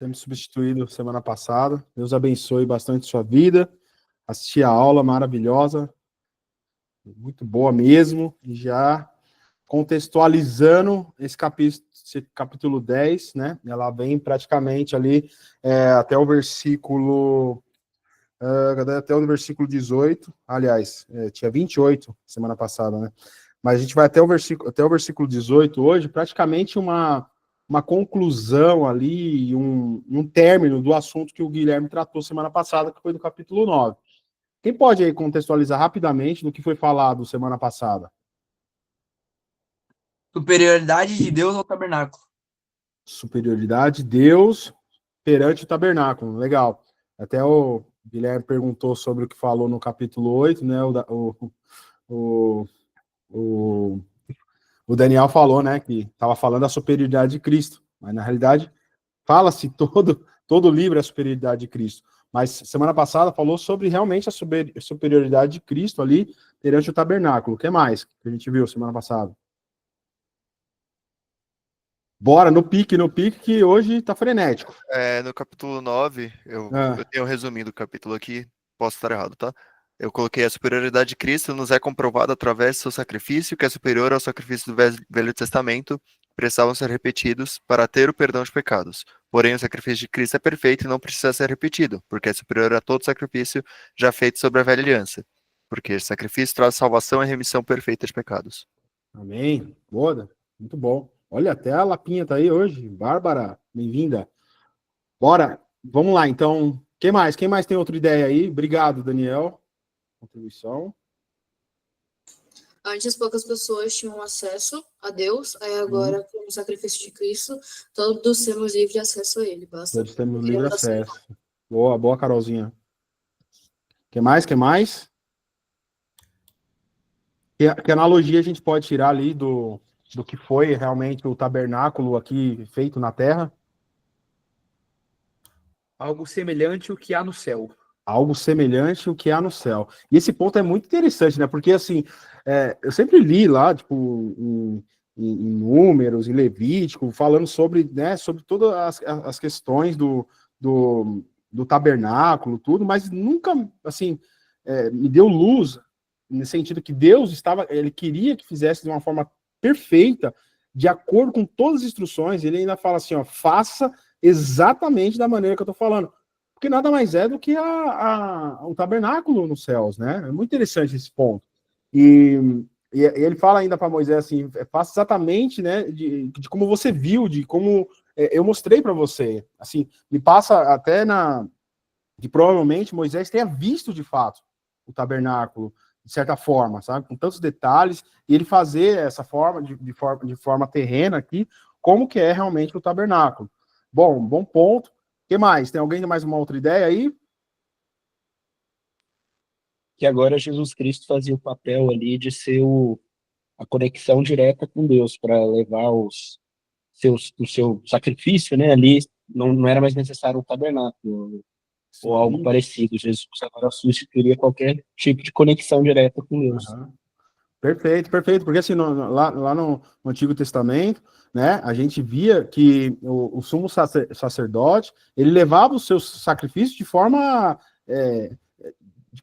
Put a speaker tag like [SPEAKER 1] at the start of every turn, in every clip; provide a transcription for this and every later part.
[SPEAKER 1] Temos substituído semana passada. Deus abençoe bastante sua vida. Assisti a aula maravilhosa, muito boa mesmo. E já contextualizando esse capítulo 10, né? Ela vem praticamente ali até o versículo. Até o versículo 18. Aliás, tinha 28 semana passada, né? Mas a gente vai até o versículo 18 hoje, praticamente uma conclusão ali, um término do assunto que o Guilherme tratou semana passada, que foi do capítulo 9. Quem pode aí contextualizar rapidamente do que foi falado semana passada?
[SPEAKER 2] Superioridade de Deus ao tabernáculo.
[SPEAKER 1] Superioridade de Deus perante o tabernáculo. Legal. Até o Guilherme perguntou sobre o que falou no capítulo 8, né? O, o, o Daniel falou, né, que estava falando da superioridade de Cristo, mas na realidade fala-se todo o livro é a superioridade de Cristo. Mas semana passada falou sobre realmente a superioridade de Cristo ali perante o tabernáculo. O que mais que a gente viu semana passada? Bora, no pique, que hoje tá frenético.
[SPEAKER 3] No capítulo 9, eu tenho um resuminho do capítulo aqui, posso estar errado, tá? Eu coloquei a superioridade de Cristo nos é comprovada através do seu sacrifício, que é superior ao sacrifício do Velho Testamento, precisavam ser repetidos para ter o perdão de pecados. Porém, o sacrifício de Cristo é perfeito e não precisa ser repetido, porque é superior a todo sacrifício já feito sobre a velha aliança. Porque esse sacrifício traz salvação e remissão perfeita de pecados.
[SPEAKER 1] Amém. Boa, muito bom. Olha, até a Lapinha tá aí hoje. Bárbara, bem-vinda. Bora, vamos lá, então. Quem mais? Quem mais tem outra ideia aí? Obrigado, Daniel. Contribuição.
[SPEAKER 4] Antes, poucas pessoas tinham acesso a Deus, aí agora, com o sacrifício de Cristo, todos temos livre acesso a Ele. Basta.
[SPEAKER 1] Todos temos livre acesso. Boa, Carolzinha. Quem mais? Que analogia a gente pode tirar ali do que foi realmente o tabernáculo aqui feito na Terra?
[SPEAKER 5] Algo semelhante ao que há no céu.
[SPEAKER 1] Algo semelhante ao que há no céu. E esse ponto é muito interessante, né? Porque, assim, eu sempre li lá, tipo, em Números, em Levítico, falando sobre, né, sobre todas as questões do tabernáculo, tudo, mas nunca, assim, me deu luz, no sentido que Deus ele queria que fizesse de uma forma perfeita, de acordo com todas as instruções. Ele ainda fala assim, ó, faça exatamente da maneira que eu tô falando, porque nada mais é do que um tabernáculo nos céus, né? É muito interessante esse ponto. E ele fala ainda para Moisés assim, faça exatamente, né, de como você viu, de como eu mostrei para você. Assim, me passa até que provavelmente Moisés tenha visto de fato o tabernáculo, de certa forma, sabe? Com tantos detalhes, e ele fazer essa forma, de forma terrena aqui, como que é realmente o tabernáculo. Bom ponto. O que mais? Tem alguém mais uma outra ideia aí?
[SPEAKER 6] Que agora Jesus Cristo fazia o papel ali de ser a conexão direta com Deus, para levar o seu sacrifício, né? Ali não era mais necessário um tabernáculo ou algo parecido. Jesus agora substituiria qualquer tipo de conexão direta com Deus.
[SPEAKER 1] Uhum. Perfeito, porque assim, lá no Antigo Testamento, né, a gente via que o sumo sacerdote, ele levava os seus sacrifícios de forma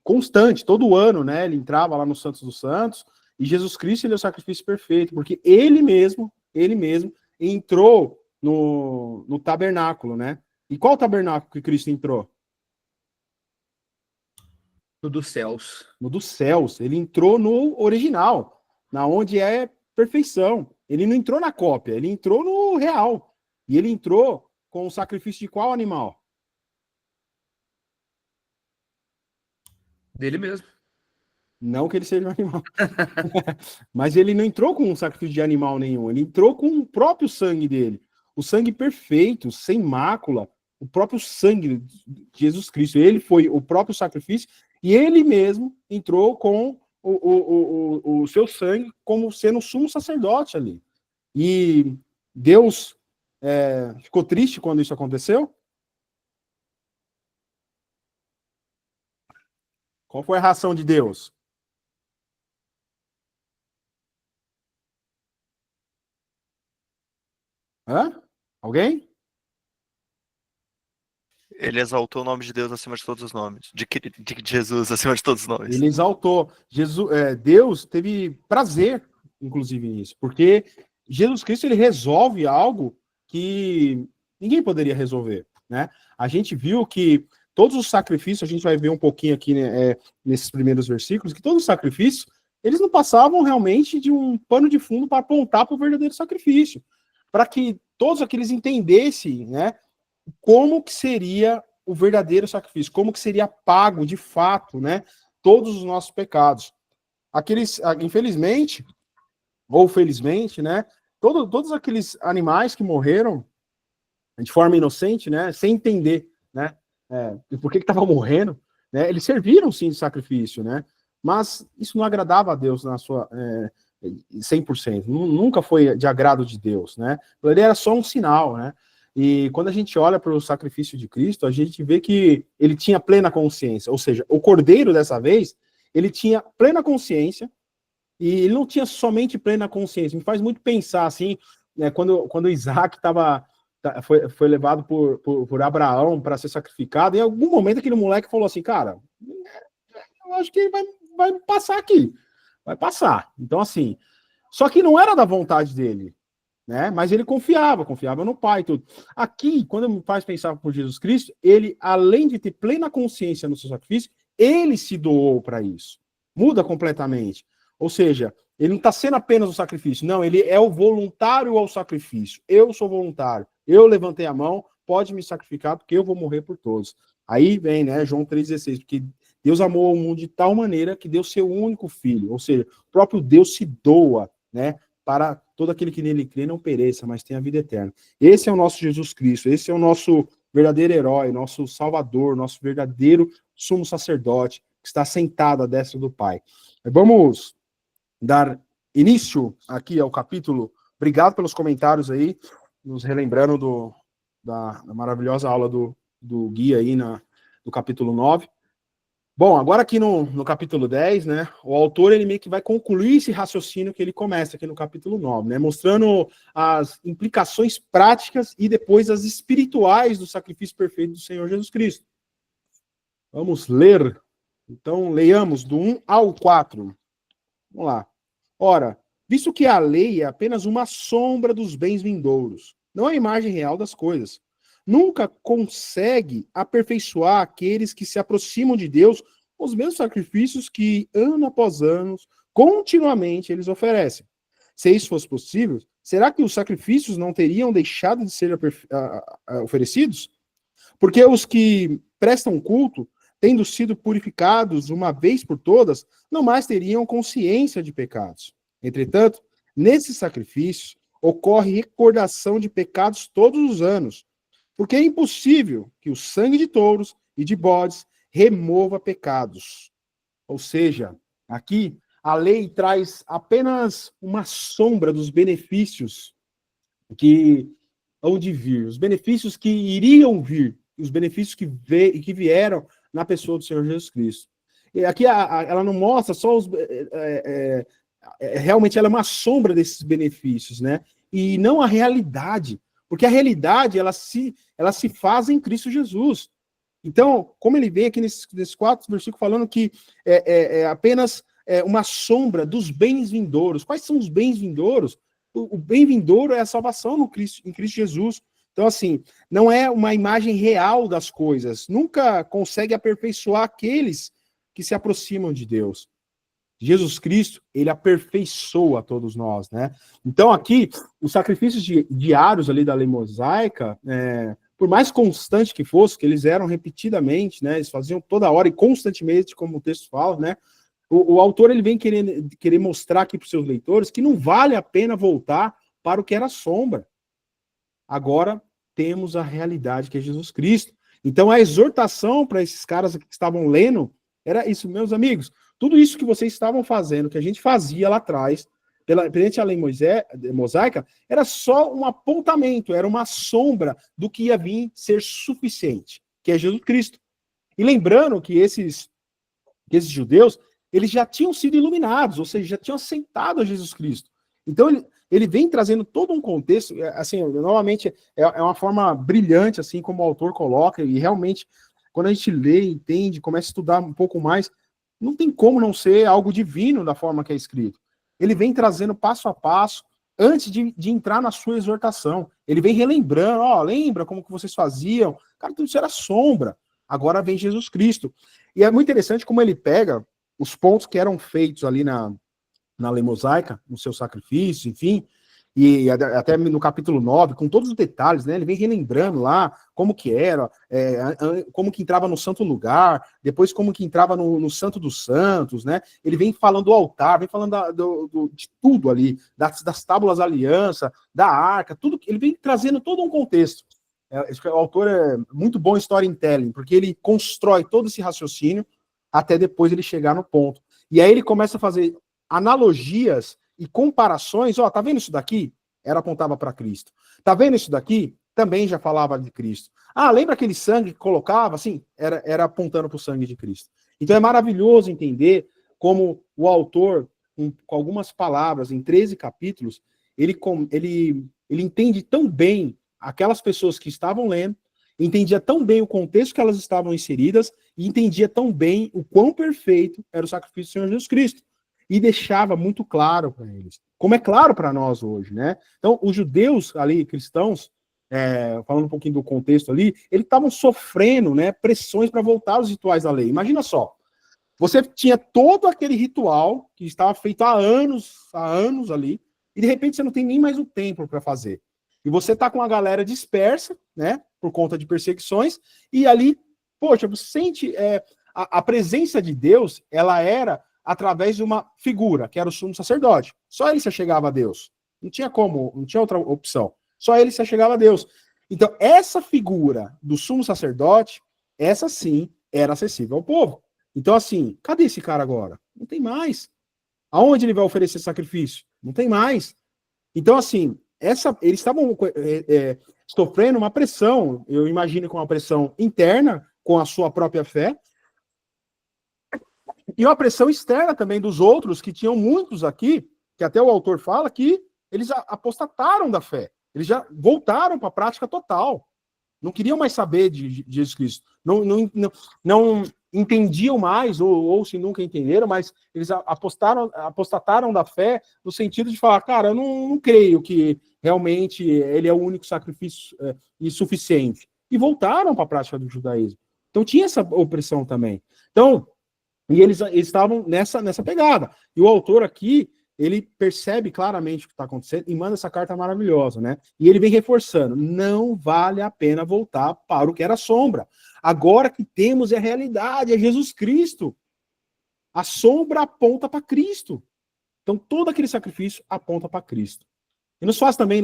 [SPEAKER 1] constante, todo ano, né, ele entrava lá no Santos dos Santos, e Jesus Cristo, ele é o sacrifício perfeito, porque ele mesmo entrou no tabernáculo, né? E qual tabernáculo que Cristo entrou?
[SPEAKER 5] No dos céus.
[SPEAKER 1] No dos céus. Ele entrou no original, na onde é perfeição. Ele não entrou na cópia, ele entrou no real. E ele entrou com o sacrifício de qual animal?
[SPEAKER 5] Dele mesmo.
[SPEAKER 1] Não que ele seja um animal. Mas ele não entrou com um sacrifício de animal nenhum, ele entrou com o próprio sangue dele. O sangue perfeito, sem mácula, o próprio sangue de Jesus Cristo. Ele foi o próprio sacrifício e ele mesmo entrou com o seu sangue como sendo o sumo sacerdote ali. E Deus ficou triste quando isso aconteceu? Qual foi a reação de Deus? Hã? Alguém?
[SPEAKER 3] Ele exaltou o nome de Deus acima de todos os nomes. De Jesus acima de todos os nomes.
[SPEAKER 1] Ele exaltou. Deus teve prazer, inclusive, nisso. Porque Jesus Cristo, ele resolve algo que ninguém poderia resolver, né? A gente viu que todos os sacrifícios, a gente vai ver um pouquinho aqui, né, nesses primeiros versículos, que todos os sacrifícios, eles não passavam realmente de um pano de fundo para apontar para o verdadeiro sacrifício. Para que todos aqueles entendessem, né, como que seria o verdadeiro sacrifício, como que seria pago, de fato, né, todos os nossos pecados. Infelizmente, ou felizmente, né, todos aqueles animais que morreram de forma inocente, né, sem entender, né, por que estava morrendo, né, eles serviram sim de sacrifício, né, mas isso não agradava a Deus na sua 100%, nunca foi de agrado de Deus, né, ele era só um sinal, né, e quando a gente olha para o sacrifício de Cristo, a gente vê que ele tinha plena consciência, ou seja, o Cordeiro dessa vez, ele tinha plena consciência, e ele não tinha somente plena consciência, me faz muito pensar, assim, né, quando Isaac foi levado por Abraão para ser sacrificado, em algum momento aquele moleque falou assim, cara, eu acho que ele vai passar aqui, vai passar. Então, assim, só que não era da vontade dele, né? Mas ele confiava no Pai, tudo. Aqui, quando me faz pensar por Jesus Cristo, ele, além de ter plena consciência no seu sacrifício, ele se doou para isso. Muda completamente. Ou seja, ele não está sendo apenas o sacrifício, não, ele é o voluntário ao sacrifício. Eu sou voluntário, eu levantei a mão, pode me sacrificar, porque eu vou morrer por todos. Aí vem, né, João 3,16, porque Deus amou o mundo de tal maneira que deu seu único filho, ou seja, o próprio Deus se doa, né, para todo aquele que nele crê não pereça, mas tenha vida eterna. Esse é o nosso Jesus Cristo, esse é o nosso verdadeiro herói, nosso salvador, nosso verdadeiro sumo sacerdote, que está sentado à destra do Pai. Vamos dar início aqui ao capítulo. Obrigado pelos comentários aí, nos relembrando da maravilhosa aula do guia aí do capítulo 9. Bom, agora aqui no capítulo 10, né, o autor ele meio que vai concluir esse raciocínio que ele começa aqui no capítulo 9, né, mostrando as implicações práticas e depois as espirituais do sacrifício perfeito do Senhor Jesus Cristo. Vamos ler. Então, leiamos do 1 ao 4. Vamos lá. Ora, visto que a lei é apenas uma sombra dos bens vindouros, não é a imagem real das coisas, nunca consegue aperfeiçoar aqueles que se aproximam de Deus com os mesmos sacrifícios que, ano após ano, continuamente eles oferecem. Se isso fosse possível, será que os sacrifícios não teriam deixado de ser oferecidos? Porque os que prestam culto, tendo sido purificados uma vez por todas, não mais teriam consciência de pecados. Entretanto, nesses sacrifícios, ocorre recordação de pecados todos os anos, porque é impossível que o sangue de touros e de bodes remova pecados. Ou seja, aqui a lei traz apenas uma sombra dos benefícios que hão de vir, os benefícios que iriam vir, os benefícios que vieram na pessoa do Senhor Jesus Cristo. E aqui ela não mostra só os... realmente ela é uma sombra desses benefícios, né? E não a realidade, porque a realidade ela se faz em Cristo Jesus. Então, como ele vem aqui nesses 4 versículos falando que é apenas uma sombra dos bens vindouros. Quais são os bens vindouros? O bem vindouro é a salvação em Cristo Jesus. Então, assim, não é uma imagem real das coisas. Nunca consegue aperfeiçoar aqueles que se aproximam de Deus. Jesus Cristo, ele aperfeiçoa todos nós, né? Então, aqui, os sacrifícios diários ali da lei mosaica, por mais constante que fosse, que eles eram repetidamente, né? Eles faziam toda hora e constantemente, como o texto fala, né? O autor, ele vem querer mostrar aqui para os seus leitores que não vale a pena voltar para o que era sombra. Agora temos a realidade que é Jesus Cristo. Então a exortação para esses caras que estavam lendo era isso, meus amigos, tudo isso que vocês estavam fazendo, que a gente fazia lá atrás, perante a lei mosaica, era só um apontamento, era uma sombra do que ia vir ser suficiente, que é Jesus Cristo. E lembrando que esses judeus, eles já tinham sido iluminados, ou seja, já tinham aceitado a Jesus Cristo. Então, ele vem trazendo todo um contexto, assim, novamente, é uma forma brilhante, assim, como o autor coloca, e realmente, quando a gente lê, entende, começa a estudar um pouco mais, não tem como não ser algo divino da forma que é escrito. Ele vem trazendo passo a passo, antes de entrar na sua exortação. Ele vem relembrando, lembra como que vocês faziam? Cara, tudo isso era sombra. Agora vem Jesus Cristo. E é muito interessante como ele pega os pontos que eram feitos ali na lei mosaica, no seu sacrifício, enfim, e até no capítulo 9, com todos os detalhes, né? Ele vem relembrando lá como que era, como que entrava no santo lugar, depois como que entrava no santo dos santos, né? Ele vem falando do altar, vem falando de tudo ali, das tábuas da aliança, da arca, tudo. Ele vem trazendo todo um contexto. O autor é muito bom em storytelling, porque ele constrói todo esse raciocínio até depois ele chegar no ponto. E aí ele começa a fazer analogias e comparações. Tá vendo isso daqui? Apontava para Cristo. Tá vendo isso daqui? Também já falava de Cristo. Lembra aquele sangue que colocava? Assim, era apontando para o sangue de Cristo. Então é maravilhoso entender como o autor, com algumas palavras, em 13 capítulos, ele entende tão bem aquelas pessoas que estavam lendo, entendia tão bem o contexto que elas estavam inseridas, e entendia tão bem o quão perfeito era o sacrifício do Senhor Jesus Cristo. E deixava muito claro para eles, como é claro para nós hoje, né? Então, os judeus ali, cristãos, falando um pouquinho do contexto ali, eles estavam sofrendo, né, pressões para voltar aos rituais da lei. Imagina só, você tinha todo aquele ritual que estava feito há anos ali, e de repente você não tem nem mais o templo para fazer. E você está com a galera dispersa, né, por conta de perseguições, e ali, poxa, você sente a presença de Deus, ela era através de uma figura, que era o sumo sacerdote. Só ele se achegava a Deus. Não tinha como, não tinha outra opção. Só ele se achegava a Deus. Então, essa figura do sumo sacerdote, essa sim era acessível ao povo. Então, assim, cadê esse cara agora? Não tem mais. Aonde ele vai oferecer sacrifício? Não tem mais. Então, assim, eles estavam sofrendo uma pressão, eu imagino com uma pressão interna, com a sua própria fé, e uma pressão externa também dos outros, que tinham muitos aqui, que até o autor fala que eles apostataram da fé. Eles já voltaram para a prática total. Não queriam mais saber de Jesus Cristo. Não entendiam mais, ou se nunca entenderam, mas eles apostataram da fé no sentido de falar, cara, eu não creio que realmente ele é o único sacrifício suficiente. E voltaram para a prática do judaísmo. Então tinha essa opressão também. Então, e eles estavam nessa pegada. E o autor aqui, ele percebe claramente o que está acontecendo e manda essa carta maravilhosa, né? E ele vem reforçando, não vale a pena voltar para o que era sombra. Agora que temos a realidade, é Jesus Cristo. A sombra aponta para Cristo. Então, todo aquele sacrifício aponta para Cristo. E nos faz também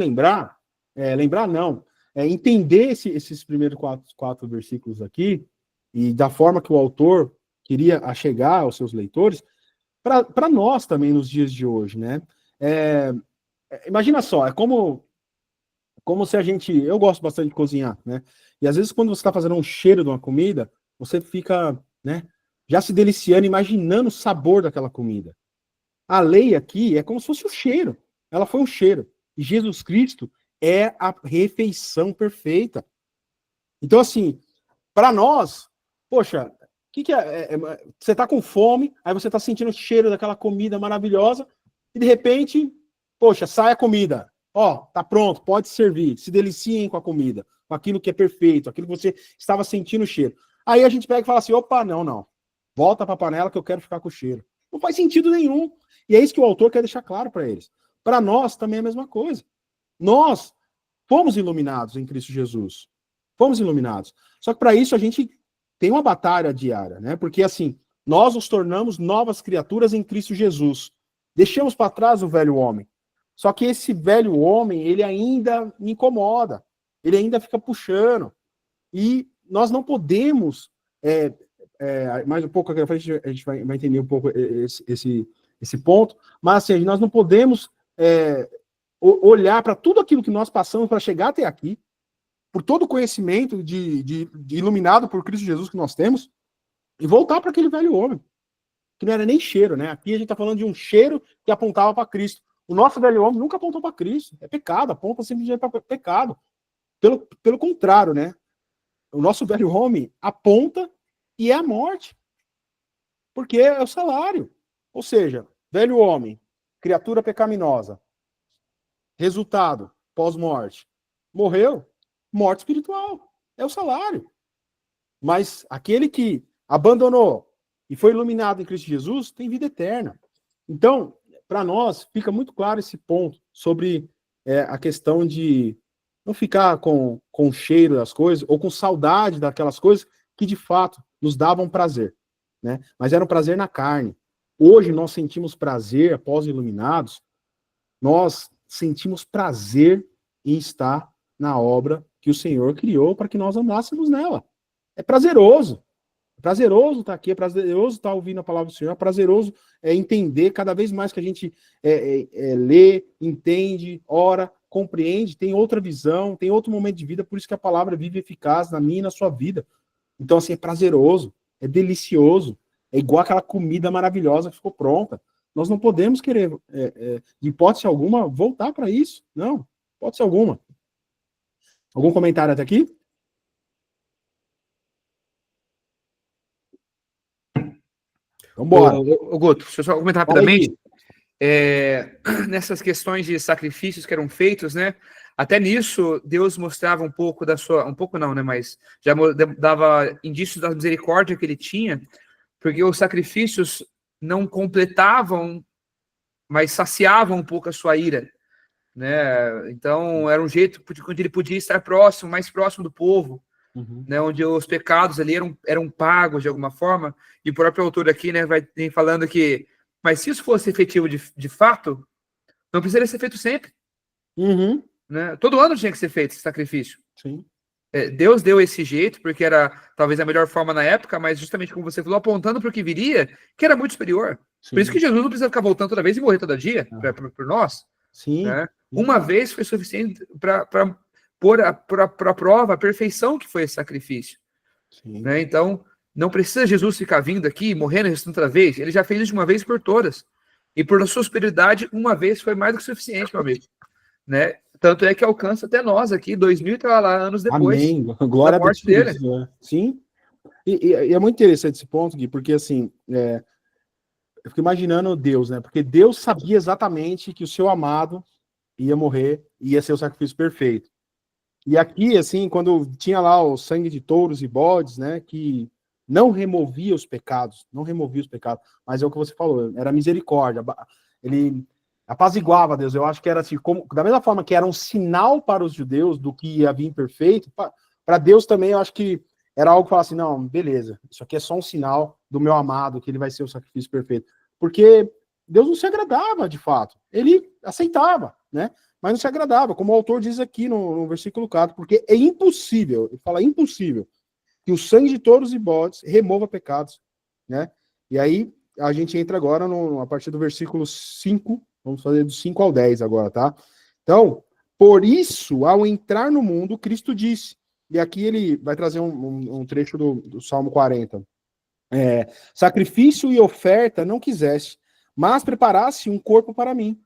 [SPEAKER 1] entender esses primeiros quatro versículos aqui, e da forma que o autor queria chegar aos seus leitores, para nós também nos dias de hoje, né? Imagina só, é como se eu gosto bastante de cozinhar, né? E às vezes quando você está fazendo um cheiro de uma comida, você fica, né, já se deliciando, imaginando o sabor daquela comida. A lei aqui é como se fosse o cheiro. Ela foi um cheiro. E Jesus Cristo é a refeição perfeita. Então, assim, para nós, poxa, que você está com fome, aí você está sentindo o cheiro daquela comida maravilhosa, e de repente, poxa, sai a comida. Tá pronto, pode servir. Se deliciem com a comida, com aquilo que é perfeito, aquilo que você estava sentindo o cheiro. Aí a gente pega e fala assim, opa, não. Volta para a panela que eu quero ficar com o cheiro. Não faz sentido nenhum. E é isso que o autor quer deixar claro para eles. Para nós também é a mesma coisa. Nós fomos iluminados em Cristo Jesus. Fomos iluminados. Só que para isso a gente tem uma batalha diária, né? Porque assim, nós nos tornamos novas criaturas em Cristo Jesus. Deixamos para trás o velho homem. Só que esse velho homem, ele ainda me incomoda. Ele ainda fica puxando. E nós não podemos, mais um pouco aqui na frente, a gente vai entender um pouco esse ponto, mas assim, nós não podemos olhar para tudo aquilo que nós passamos para chegar até aqui, por todo o conhecimento de iluminado por Cristo Jesus que nós temos, e voltar para aquele velho homem, que não era nem cheiro, né? Aqui a gente está falando de um cheiro que apontava para Cristo. O nosso velho homem nunca apontou para Cristo. É pecado, aponta simplesmente para pecado. Pelo contrário, né? O nosso velho homem aponta e é a morte. Porque é o salário. Ou seja, velho homem, criatura pecaminosa. Resultado, pós-morte. Morreu, morte espiritual. É o salário. Mas aquele que abandonou e foi iluminado em Cristo Jesus tem vida eterna. Então, para nós, fica muito claro esse ponto sobre a questão de não ficar com o cheiro das coisas ou com saudade daquelas coisas que, de fato, nos davam prazer, né? Mas era um prazer na carne. Hoje, nós sentimos prazer, após iluminados, nós sentimos prazer em estar na obra que o Senhor criou para que nós andássemos nela. É prazeroso. É prazeroso estar aqui, é prazeroso estar ouvindo a palavra do Senhor, é prazeroso entender cada vez mais que a gente lê, entende, ora, compreende, tem outra visão, tem outro momento de vida, por isso que a palavra vive eficaz na minha e na sua vida. Então, assim, é prazeroso, é delicioso, é igual aquela comida maravilhosa que ficou pronta. Nós não podemos querer, de hipótese alguma, voltar para isso. Não, hipótese alguma. Algum comentário até aqui? Então, bora.
[SPEAKER 5] Ô, Guto, deixa eu só comentar
[SPEAKER 1] Fala aí,
[SPEAKER 5] rapidamente. Nessas questões de sacrifícios que eram feitos, né? Até nisso, Deus mostrava um pouco da sua... Um pouco não, né? Mas já dava indícios da misericórdia que ele tinha, porque os sacrifícios não completavam, mas saciavam um pouco a sua ira, né? Então, era um jeito onde ele podia estar próximo, mais próximo do povo, né? Onde os pecados ali eram pagos de alguma forma, e o próprio autor aqui, né, vem falando que, mas se isso fosse efetivo de fato, não precisaria ser feito sempre. Né? Todo ano tinha que ser feito esse sacrifício.
[SPEAKER 1] Sim.
[SPEAKER 5] Deus deu esse jeito, porque era talvez a melhor forma na época, mas justamente como você falou, apontando para o que viria, que era muito superior.
[SPEAKER 1] Sim.
[SPEAKER 5] Por isso que Jesus não precisa ficar voltando toda vez e morrer todo dia, por nós.
[SPEAKER 1] Sim.
[SPEAKER 5] Né? Uma vez foi suficiente para pôr a prova a perfeição que foi esse sacrifício. Né? Então, não precisa Jesus ficar vindo aqui e morrendo outra vez. Ele já fez isso de uma vez por todas. E por sua superioridade, uma vez foi mais do que suficiente, meu amigo. Né? Tanto é que alcança até nós aqui, 2000 anos depois.
[SPEAKER 1] Amém. Glória
[SPEAKER 5] da morte
[SPEAKER 1] a Deus.
[SPEAKER 5] dele.
[SPEAKER 1] Né? Sim. E é muito interessante esse ponto, Gui, porque assim, eu fico imaginando Deus, né? Porque Deus sabia exatamente que o seu amado ia morrer, ia ser o sacrifício perfeito. E aqui, assim, quando tinha lá o sangue de touros e bodes, né, que não removia os pecados, mas é o que você falou, era misericórdia, ele apaziguava Deus. Eu acho que era assim, da mesma forma que era um sinal para os judeus do que ia vir perfeito, para Deus também eu acho que era algo que falava assim, não, beleza, isso aqui é só um sinal do meu amado, que ele vai ser o sacrifício perfeito. Porque Deus não se agradava, de fato. Ele aceitava, né? Mas não se agradava, como o autor diz aqui no versículo 4, porque é impossível, ele fala impossível, que o sangue de touros e bodes remova pecados, né? E aí a gente entra agora a partir do versículo 5, vamos fazer do 5 ao 10 agora, tá? Então, por isso, ao entrar no mundo, Cristo disse, e aqui ele vai trazer um trecho do Salmo 40, sacrifício e oferta não quiseste, mas preparaste um corpo para mim.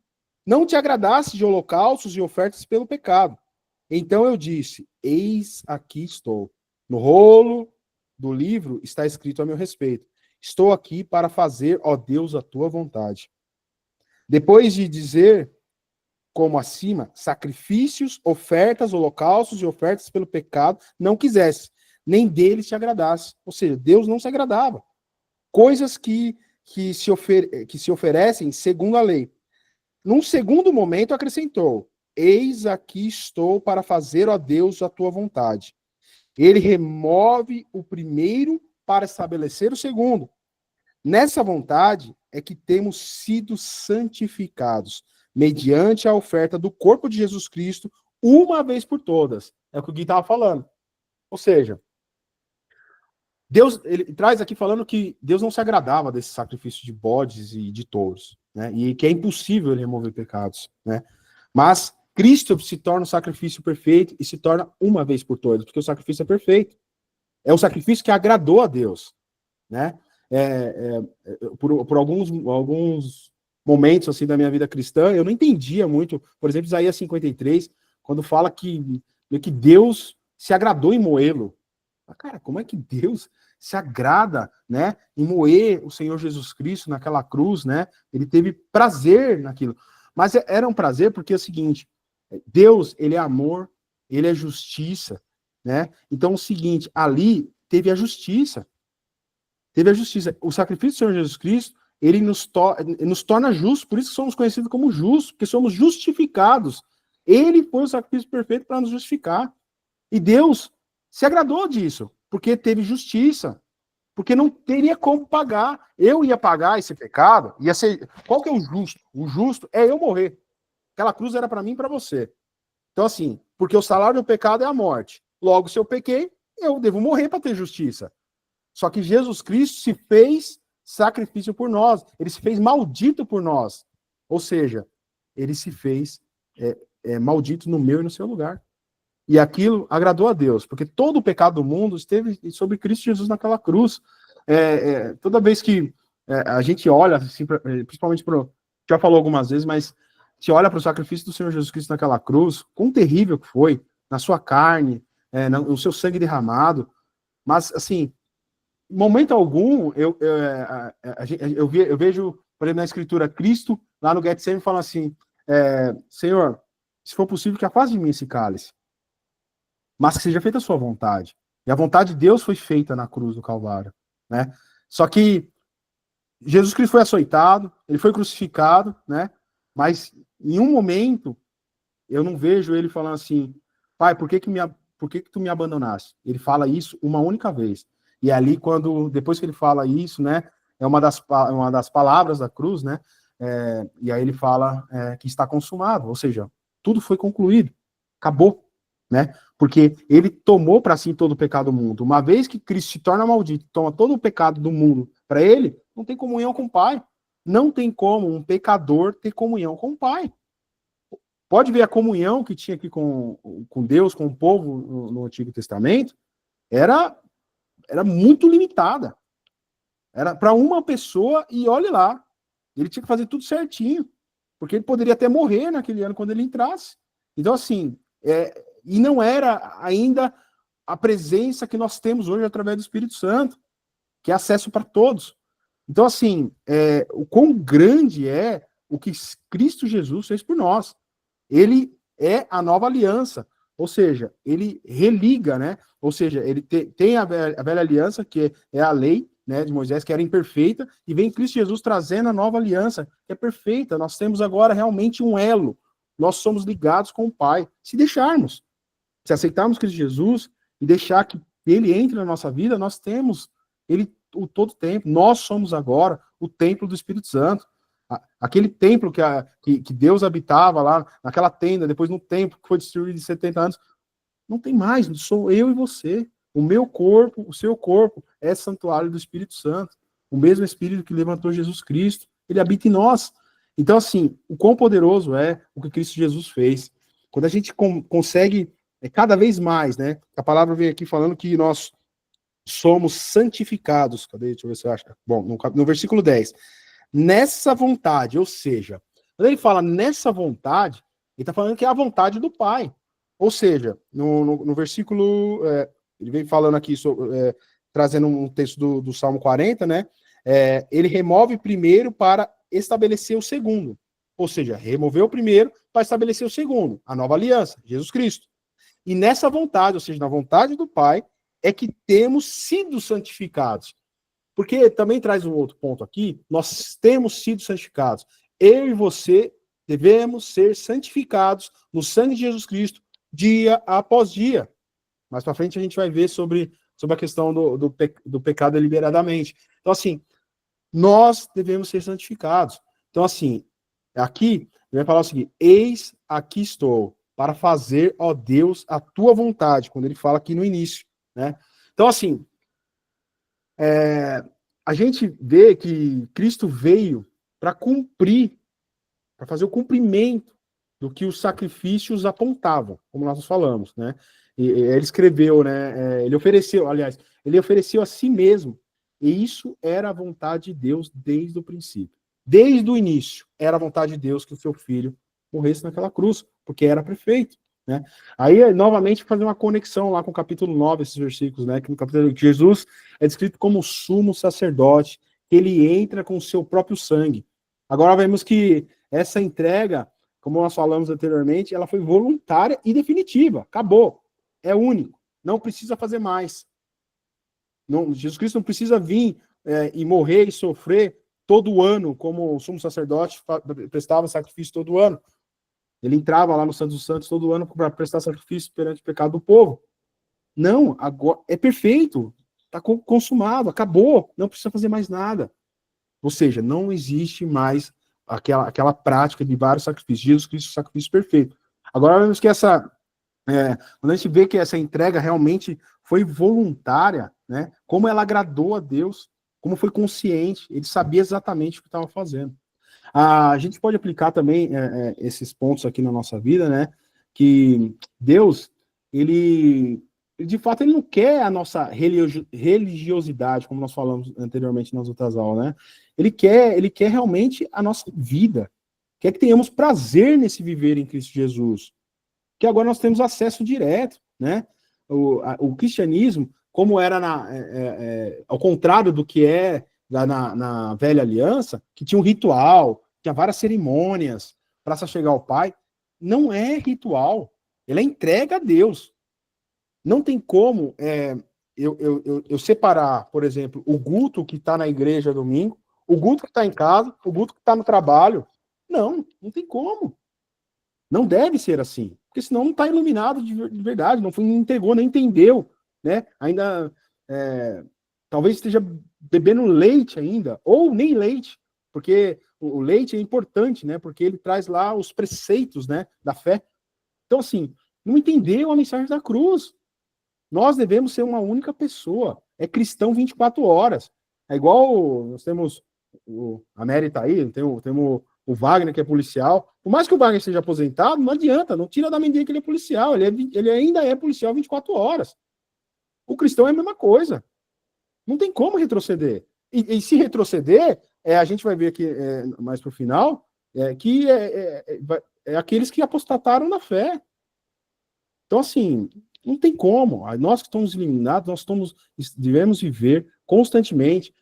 [SPEAKER 1] Não te agradaste de holocaustos e ofertas pelo pecado. Então eu disse, eis aqui estou. No rolo do livro está escrito a meu respeito. Estou aqui para fazer, ó Deus, a tua vontade. Depois de dizer, como acima, sacrifícios, ofertas, holocaustos e ofertas pelo pecado, não quisesse, nem deles te agradasse. Ou seja, Deus não se agradava. Coisas que se oferecem segundo a lei. Num segundo momento acrescentou, eis aqui estou para fazer, ó Deus, a tua vontade. Ele remove o primeiro para estabelecer o segundo. Nessa vontade é que temos sido santificados, mediante a oferta do corpo de Jesus Cristo, uma vez por todas. É o que o Gui estava falando. Ou seja, Deus, ele traz aqui falando que Deus não se agradava desse sacrifício de bodes e de touros, né? E que é impossível ele remover pecados, né? Mas Cristo se torna o sacrifício perfeito e se torna uma vez por todas, porque o sacrifício é perfeito. É um sacrifício que agradou a Deus, né? Por alguns momentos assim da minha vida cristã, eu não entendia muito, por exemplo, Isaías 53, quando fala que Deus se agradou em moê-lo. Cara, como é que Deus se agrada, né, em moer o Senhor Jesus Cristo naquela cruz, né? Ele teve prazer naquilo. Mas era um prazer porque é o seguinte, Deus, ele é amor, ele é justiça, né? Então, o seguinte, ali teve a justiça. Teve a justiça. O sacrifício do Senhor Jesus Cristo, ele nos torna justos, por isso que somos conhecidos como justos, porque somos justificados. Ele foi o sacrifício perfeito para nos justificar. E Deus se agradou disso, porque teve justiça. Porque não teria como pagar. Eu ia pagar esse pecado, ia ser... Qual que é o justo? O justo é eu morrer. Aquela cruz era para mim e para você. Então, assim, porque o salário do pecado é a morte. Logo, se eu pequei, eu devo morrer para ter justiça. Só que Jesus Cristo se fez sacrifício por nós. Ele se fez maldito por nós. Ou seja, ele se fez maldito no meu e no seu lugar. E aquilo agradou a Deus, porque todo o pecado do mundo esteve sobre Cristo Jesus naquela cruz. Toda vez que a gente olha, assim, principalmente já falou algumas vezes, mas se olha para o sacrifício do Senhor Jesus Cristo naquela cruz, quão terrível que foi, na sua carne, no seu sangue derramado, mas, assim, em momento algum, eu vejo, por exemplo, na Escritura, Cristo, lá no Getsemane, fala assim, Senhor, se for possível, que afaste de mim esse cálice, mas que seja feita a sua vontade. E a vontade de Deus foi feita na cruz do Calvário, né? Só que Jesus Cristo foi açoitado, ele foi crucificado, né? Mas em um momento eu não vejo ele falando assim, pai, por que tu me abandonaste? Ele fala isso uma única vez. E ali, depois que ele fala isso, né? É uma das palavras da cruz, né? E aí ele fala que está consumado, ou seja, tudo foi concluído, acabou, né? Porque ele tomou para si todo o pecado do mundo. Uma vez que Cristo se torna maldito, toma todo o pecado do mundo para ele, não tem comunhão com o Pai. Não tem como um pecador ter comunhão com o Pai. Pode ver a comunhão que tinha aqui com Deus, com o povo no Antigo Testamento, era muito limitada. Era para uma pessoa e olhe lá. Ele tinha que fazer tudo certinho, porque ele poderia até morrer naquele ano quando ele entrasse. Então, assim, e não era ainda a presença que nós temos hoje através do Espírito Santo, que é acesso para todos. Então, assim, o quão grande é o que Cristo Jesus fez por nós. Ele é a nova aliança, ou seja, ele religa, né? Ou seja, ele tem a velha aliança, que é a lei, né, de Moisés, que era imperfeita, e vem Cristo Jesus trazendo a nova aliança, que é perfeita. Nós temos agora realmente um elo. Nós somos ligados com o Pai, se deixarmos. Se aceitarmos Cristo Jesus e deixar que ele entre na nossa vida, nós temos ele todo o tempo. Nós somos agora o templo do Espírito Santo. Aquele templo que Deus habitava lá, naquela tenda, depois no templo que foi destruído em 70 anos, não tem mais, sou eu e você. O meu corpo, o seu corpo, é santuário do Espírito Santo. O mesmo Espírito que levantou Jesus Cristo, ele habita em nós. Então, assim, o quão poderoso é o que Cristo Jesus fez. Quando a gente consegue, cada vez mais, né? A palavra vem aqui falando que nós somos santificados. Cadê? Deixa eu ver se eu acho. Bom, no versículo 10. Nessa vontade, ou seja, quando ele fala nessa vontade, ele está falando que é a vontade do Pai. Ou seja, no versículo, ele vem falando aqui, trazendo um texto do Salmo 40, né? Ele remove primeiro para estabelecer o segundo. Ou seja, removeu o primeiro para estabelecer o segundo, a nova aliança, Jesus Cristo. E nessa vontade, ou seja, na vontade do Pai, é que temos sido santificados. Porque também traz um outro ponto aqui, nós temos sido santificados. Eu e você devemos ser santificados no sangue de Jesus Cristo, dia após dia. Mais para frente a gente vai ver sobre a questão do pecado deliberadamente. Então, assim, nós devemos ser santificados. Então, assim, aqui, ele vai falar o seguinte, eis aqui estou, para fazer, ó Deus, a tua vontade, quando ele fala aqui no início, né? Então, assim, a gente vê que Cristo veio para cumprir, para fazer o cumprimento do que os sacrifícios apontavam, como nós falamos, né? E ele escreveu, né? Ele ofereceu a si mesmo, e isso era a vontade de Deus desde o princípio. Desde o início, era a vontade de Deus que o seu filho morresse naquela cruz, porque era perfeito, né? Aí, novamente, fazer uma conexão lá com o capítulo 9, esses versículos, né? Que no capítulo Jesus é descrito como sumo sacerdote, que ele entra com o seu próprio sangue. Agora vemos que essa entrega, como nós falamos anteriormente, ela foi voluntária e definitiva. Acabou. É único. Não precisa fazer mais. Não, Jesus Cristo não precisa vir e morrer e sofrer todo ano, como o sumo sacerdote prestava sacrifício todo ano. Ele entrava lá no Santo dos Santos todo ano para prestar sacrifício perante o pecado do povo. Não, agora é perfeito. Está consumado, acabou. Não precisa fazer mais nada. Ou seja, não existe mais aquela prática de vários sacrifícios. Jesus Cristo é o sacrifício perfeito. Agora, vemos que quando a gente vê que essa entrega realmente foi voluntária, né? Como ela agradou a Deus, como foi consciente, ele sabia exatamente o que estava fazendo. A gente pode aplicar também esses pontos aqui na nossa vida, né? Que Deus, ele de fato, ele não quer a nossa religiosidade, como nós falamos anteriormente nas outras aulas, né? Ele quer realmente a nossa vida. Quer que tenhamos prazer nesse viver em Cristo Jesus. Que agora nós temos acesso direto, né? O cristianismo, como era ao contrário do que é na velha aliança, que tinha um ritual, tinha várias cerimônias para se chegar ao Pai, não é ritual. Ele é entrega a Deus. Não tem como eu separar, por exemplo, o Guto que está na igreja domingo, o Guto que está em casa, o Guto que está no trabalho. Não tem como. Não deve ser assim, porque senão não está iluminado de verdade, não entregou, não entendeu, né? Ainda talvez esteja bebendo leite ainda, ou nem leite, porque o leite é importante, né? Porque ele traz lá os preceitos, né, da fé. Então, assim, não entendeu a mensagem da cruz. Nós devemos ser uma única pessoa. É cristão 24 horas. É igual nós temos a Mary tá aí, temos o Wagner, que é policial. Por mais que o Wagner seja aposentado, não adianta, não tira da mente dele que ele é policial. Ele ainda é policial 24 horas. O cristão é a mesma coisa. Não tem como retroceder. E se retroceder, a gente vai ver aqui mais para o final, que aqueles que apostataram na fé. Então, assim, não tem como. Nós que estamos eliminados, devemos viver constantemente,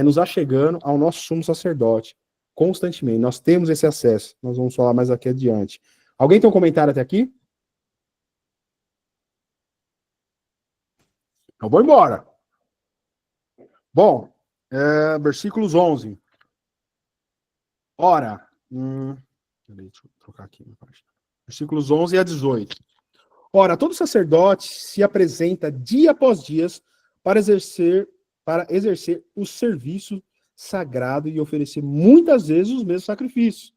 [SPEAKER 1] nos achegando ao nosso sumo sacerdote. Constantemente. Nós temos esse acesso. Nós vamos falar mais aqui adiante. Alguém tem um comentário até aqui? Eu vou embora. Bom, versículos 11. Ora, deixa eu trocar aqui uma página. Versículos 11 a 18. Ora, todo sacerdote se apresenta dia após dia para exercer o serviço sagrado e oferecer muitas vezes os mesmos sacrifícios,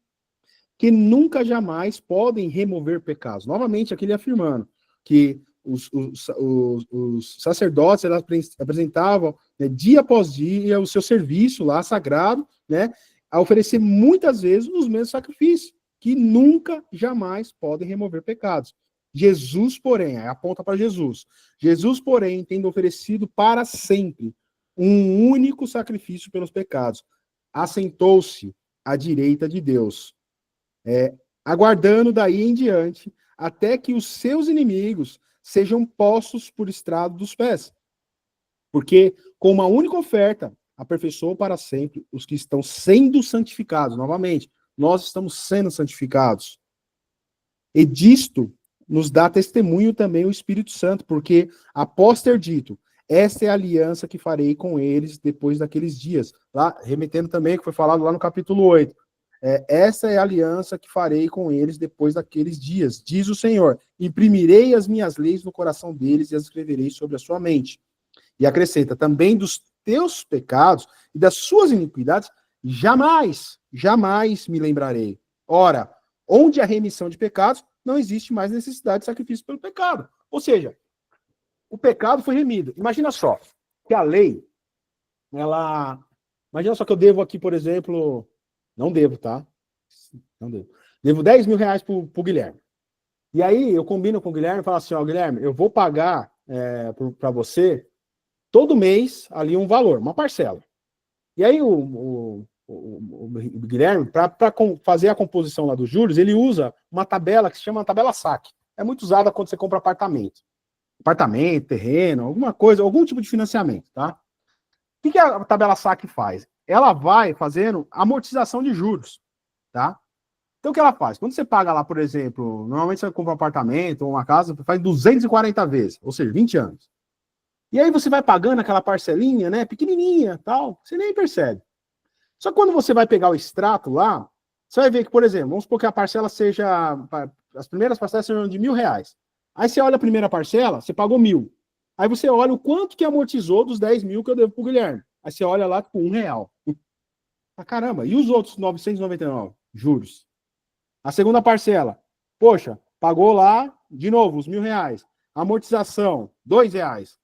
[SPEAKER 1] que nunca jamais podem remover pecados. Novamente, aqui ele afirmando que os sacerdotes apresentavam, né, dia após dia o seu serviço lá sagrado, né, a oferecer muitas vezes os mesmos sacrifícios, que nunca jamais podem remover pecados. Jesus, porém, aponta para Jesus. Jesus, porém, tendo oferecido para sempre um único sacrifício pelos pecados, assentou-se à direita de Deus, aguardando daí em diante até que os seus inimigos sejam postos por estrado dos pés. Porque com uma única oferta aperfeiçoou para sempre os que estão sendo santificados. Novamente, nós estamos sendo santificados. E disto nos dá testemunho também o Espírito Santo, porque após ter dito, esta é a aliança que farei com eles depois daqueles dias. Lá, remetendo também, que foi falado lá no capítulo 8. Essa é a aliança que farei com eles depois daqueles dias, diz o Senhor. Imprimirei as minhas leis no coração deles e as escreverei sobre a sua mente. E acrescenta, também dos teus pecados e das suas iniquidades, jamais me lembrarei. Ora, onde há remissão de pecados, não existe mais necessidade de sacrifício pelo pecado. Ou seja, o pecado foi remido. Imagina só, que a lei, imagina só que eu devo aqui, por exemplo, não devo, tá? Não devo. Devo 10 mil reais pro Guilherme. E aí eu combino com o Guilherme e falo assim, Guilherme, eu vou pagar para você todo mês ali um valor, uma parcela. E aí o o Guilherme, para fazer a composição lá dos juros, ele usa uma tabela que se chama tabela SAC. É muito usada quando você compra apartamento. Apartamento, terreno, alguma coisa, algum tipo de financiamento, tá? O que a tabela SAC faz? Ela vai fazendo amortização de juros, tá? Então, o que ela faz? Quando você paga lá, por exemplo, normalmente você compra um apartamento ou uma casa, faz 240 vezes, ou seja, 20 anos. E aí você vai pagando aquela parcelinha, né, pequenininha, tal, você nem percebe. Só que quando você vai pegar o extrato lá, você vai ver que, por exemplo, vamos supor que a parcela seja, as primeiras parcelas sejam de R$1.000. Aí você olha a primeira parcela, você pagou 1.000. Aí você olha o quanto que amortizou dos 10.000 que eu devo pro Guilherme. Aí você olha lá, tipo, R$1. Ah, caramba, e os outros 999? Juros. A segunda parcela, poxa, pagou lá, de novo, os R$1.000. Amortização, R$2.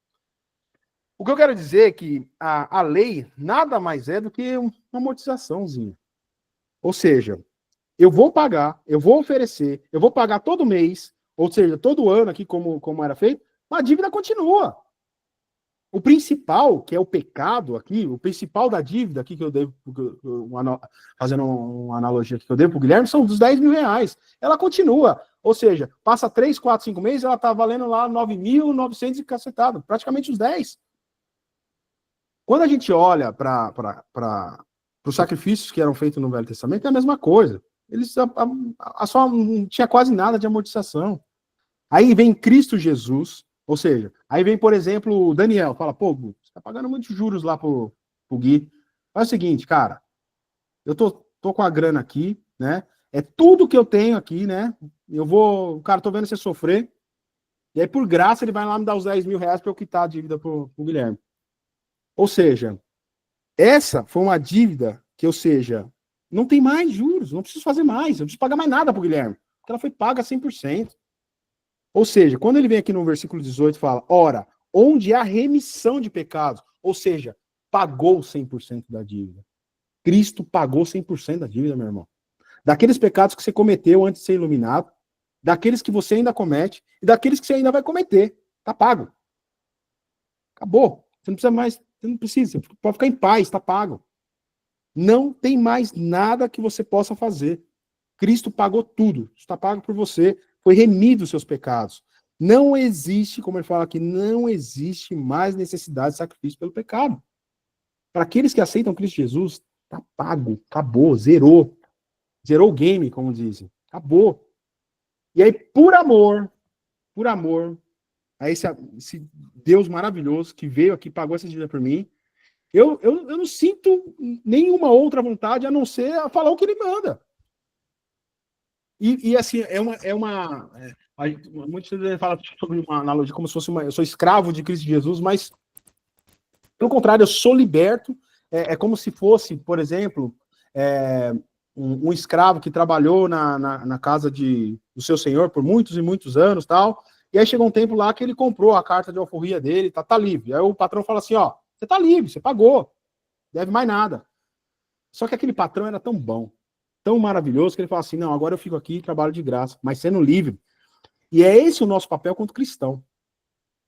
[SPEAKER 1] O que eu quero dizer é que a lei nada mais é do que uma amortizaçãozinha. Ou seja, eu vou pagar, eu vou oferecer, eu vou pagar todo mês, ou seja, todo ano aqui, como era feito, mas a dívida continua. O principal, que é o pecado aqui, o principal da dívida aqui que eu devo, fazendo uma analogia aqui que eu devo para o Guilherme, são dos R$10.000. Ela continua. Ou seja, passa 3, 4, 5 meses, ela está valendo lá 9.900 e cacetado, praticamente os 10. Quando a gente olha para os sacrifícios que eram feitos no Velho Testamento, é a mesma coisa. Eles só não tinha quase nada de amortização. Aí vem Cristo Jesus, ou seja, aí vem, por exemplo, o Daniel, fala, pô, você tá pagando muitos juros lá pro Gui. Faz o seguinte, cara, eu tô com a grana aqui, né? É tudo que eu tenho aqui, né? Cara, tô vendo você sofrer. E aí, por graça, ele vai lá me dar os R$10.000 para eu quitar a dívida pro Guilherme. Ou seja, essa foi uma dívida que, ou seja, não tem mais juros, não preciso fazer mais, eu não preciso pagar mais nada pro Guilherme, porque ela foi paga 100%. Ou seja, quando ele vem aqui no versículo 18 fala, ora, onde há remissão de pecados, ou seja, pagou 100% da dívida. Cristo pagou 100% da dívida, meu irmão. Daqueles pecados que você cometeu antes de ser iluminado, daqueles que você ainda comete e daqueles que você ainda vai cometer. Tá pago. Acabou. Você não precisa mais, você não precisa, você pode ficar em paz, tá pago. Não tem mais nada que você possa fazer. Cristo pagou tudo, está pago por você, foi remido os seus pecados. Não existe, como ele fala aqui, não existe mais necessidade de sacrifício pelo pecado. Para aqueles que aceitam Cristo Jesus, está pago, acabou, zerou. Zerou o game, como dizem. Acabou. E aí, por amor a esse Deus maravilhoso que veio aqui, pagou essa dívida por mim, eu não sinto nenhuma outra vontade a não ser a falar o que ele manda. E assim, muitas vezes fala sobre uma analogia como se fosse eu sou escravo de Cristo Jesus, mas pelo contrário, eu sou liberto. É como se fosse, por exemplo, um escravo que trabalhou na casa do seu senhor por muitos e muitos anos, tal. E aí chegou um tempo lá que ele comprou a carta de alforria dele, tá livre. Aí o patrão fala assim, ó, você tá livre, você pagou, deve mais nada. Só que aquele patrão era tão bom, tão maravilhoso, que ele fala assim, não, agora eu fico aqui e trabalho de graça, mas sendo livre. E é esse o nosso papel quanto cristão.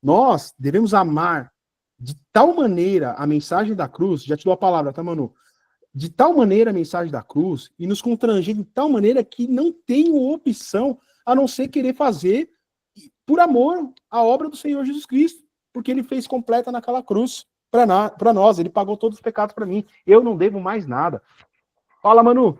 [SPEAKER 1] Nós devemos amar de tal maneira a mensagem da cruz, já te dou a palavra, tá, Manu? De tal maneira a mensagem da cruz, e nos constranger de tal maneira que não tenho opção a não ser querer fazer, por amor, a obra do Senhor Jesus Cristo, porque ele fez completa naquela cruz para nós, ele pagou todos os pecados para mim, eu não devo mais nada. Fala, Manu.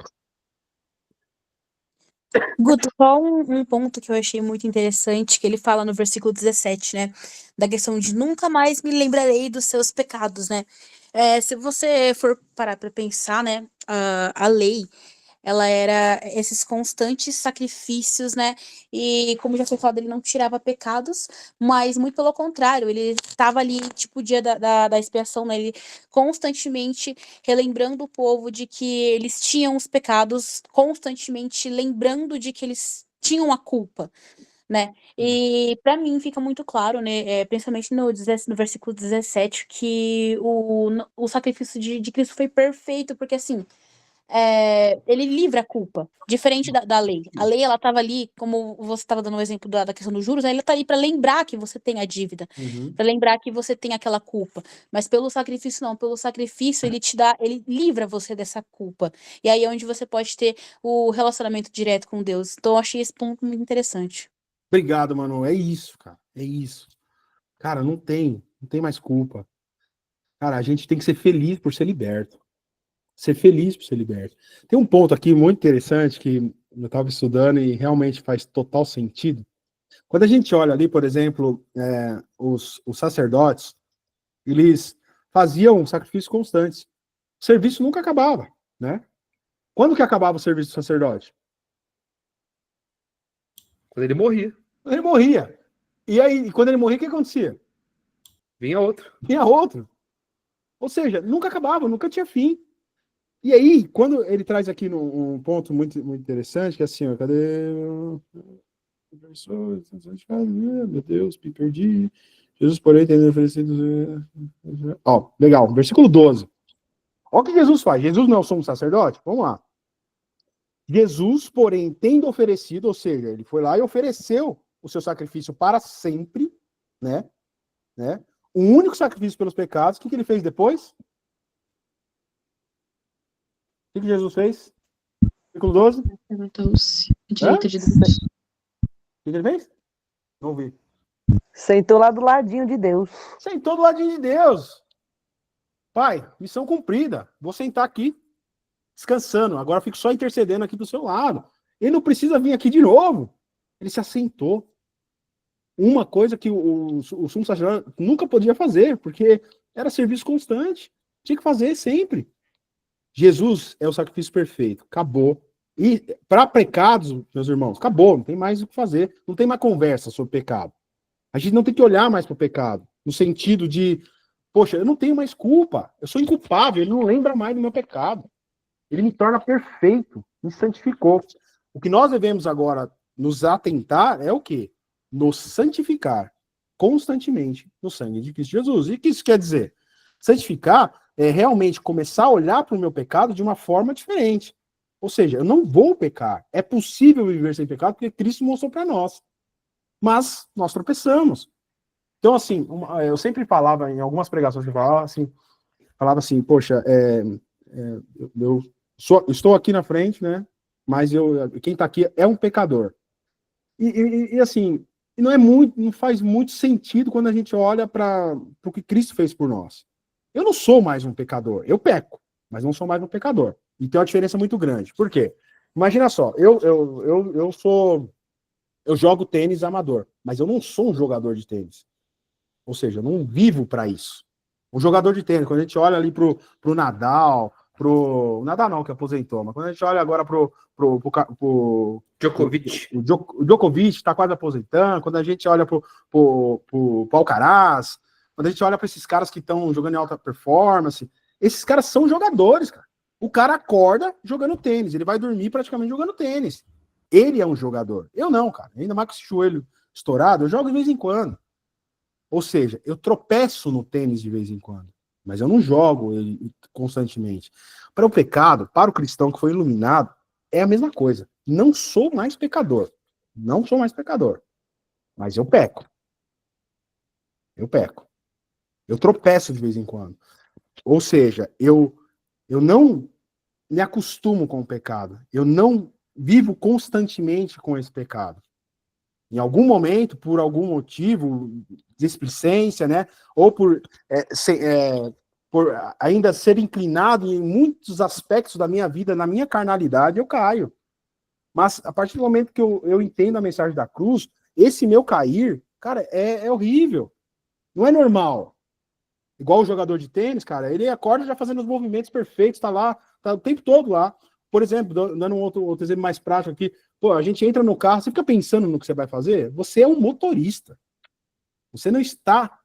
[SPEAKER 7] Guto, só um ponto que eu achei muito interessante, que ele fala no versículo 17, né? Da questão de nunca mais me lembrarei dos seus pecados, né? Se você for parar para pensar, né? A lei, ela era esses constantes sacrifícios, né? E como já foi falado, ele não tirava pecados, mas muito pelo contrário, ele estava ali, tipo, o dia da expiação, né? Ele constantemente relembrando o povo de que eles tinham os pecados, constantemente lembrando de que eles tinham a culpa, né? E para mim fica muito claro, né? Principalmente no versículo 17, que o sacrifício de Cristo foi perfeito, porque assim. ele livra a culpa, diferente da lei. A lei, ela estava ali, como você estava dando o exemplo da questão dos juros, ela está ali para lembrar que você tem a dívida, para lembrar que você tem aquela culpa. Mas pelo sacrifício, não. Pelo sacrifício, ele livra você dessa culpa. E aí é onde você pode ter o relacionamento direto com Deus. Então, eu achei esse ponto muito interessante.
[SPEAKER 1] Obrigado, mano. É isso, cara. É isso. Cara, não tem mais culpa. Cara, a gente tem que ser feliz por ser liberto. Ser feliz por ser liberto. Tem um ponto aqui muito interessante que eu estava estudando e realmente faz total sentido. Quando a gente olha ali, por exemplo, os sacerdotes, eles faziam sacrifícios constantes. O serviço nunca acabava, né? Quando que acabava o serviço do sacerdote?
[SPEAKER 5] Quando ele morria,
[SPEAKER 1] Quando ele morria. E aí, quando ele morria, o que acontecia?
[SPEAKER 5] vinha outro.
[SPEAKER 1] Vinha outro. Ou seja, nunca acabava, nunca tinha fim. E aí, quando ele traz aqui um ponto muito, muito interessante, que é assim, ó, cadê? Meu Deus, me perdi. Jesus, porém, tendo oferecido. Ó, legal, versículo 12. Olha o que Jesus faz. Jesus não é o sumo sacerdote? Vamos lá. Jesus, porém, tendo oferecido, ou seja, ele foi lá e ofereceu o seu sacrifício para sempre, né? O único sacrifício pelos pecados. O que ele fez depois? O que Jesus fez? Versículo 12.
[SPEAKER 4] Perguntou-se a
[SPEAKER 1] Hã?
[SPEAKER 4] direita de Deus.
[SPEAKER 1] O que ele fez? Não vi.
[SPEAKER 8] Sentou lá do ladinho de Deus.
[SPEAKER 1] Sentou do ladinho de Deus. Pai, missão cumprida. Vou sentar aqui, descansando. Agora eu fico só intercedendo aqui do seu lado. Ele não precisa vir aqui de novo. Ele se assentou. Uma coisa que o sumo sacerdote nunca podia fazer, porque era serviço constante. Tinha que fazer sempre. Jesus é o sacrifício perfeito. Acabou. E para pecados, meus irmãos, acabou. Não tem mais o que fazer. Não tem mais conversa sobre pecado. A gente não tem que olhar mais para o pecado. No sentido de, poxa, eu não tenho mais culpa. Eu sou inculpável. Ele não lembra mais do meu pecado. Ele me torna perfeito. Me santificou. O que nós devemos agora nos atentar é o quê? Nos santificar constantemente no sangue de Cristo Jesus. E o que isso quer dizer? Santificar é realmente começar a olhar para o meu pecado de uma forma diferente. Ou seja, eu não vou pecar. É possível viver sem pecado porque Cristo mostrou para nós. Mas nós tropeçamos. Então, assim, eu sempre falava, em algumas pregações que eu falava assim, poxa, eu estou aqui na frente, né? Mas quem está aqui é um pecador. E assim, não faz muito sentido quando a gente olha para o que Cristo fez por nós. Eu não sou mais um pecador. Eu peco, mas não sou mais um pecador. E tem uma diferença muito grande. Por quê? Imagina só, eu jogo tênis amador, mas eu não sou um jogador de tênis. Ou seja, eu não vivo para isso. Um jogador de tênis, quando a gente olha ali pro Nadal, o Nadal não, que aposentou, mas quando a gente olha agora pro
[SPEAKER 5] Djokovic.
[SPEAKER 1] O Djokovic está quase aposentando, quando a gente olha pro Alcaraz, quando a gente olha para esses caras que estão jogando em alta performance, esses caras são jogadores, cara. O cara acorda jogando tênis, ele vai dormir praticamente jogando tênis. Ele é um jogador. Eu não, cara. Ainda mais com esse joelho estourado, eu jogo de vez em quando. Ou seja, eu tropeço no tênis de vez em quando, mas eu não jogo ele constantemente. Para o pecado, para o cristão que foi iluminado, é a mesma coisa. Não sou mais pecador. Não sou mais pecador. Mas eu peco. Eu peco. Eu tropeço de vez em quando. Ou seja, eu não me acostumo com o pecado. Eu não vivo constantemente com esse pecado. Em algum momento, por algum motivo, displicência, né? Ou por ainda ser inclinado em muitos aspectos da minha vida, na minha carnalidade, eu caio. Mas a partir do momento que eu entendo a mensagem da cruz, esse meu cair, cara, é horrível. Não é normal. Igual o jogador de tênis, cara, ele acorda já fazendo os movimentos perfeitos, tá lá, tá o tempo todo lá. Por exemplo, dando um outro exemplo mais prático aqui, pô, a gente entra no carro, você fica pensando no que você vai fazer? Você é um motorista. Você não está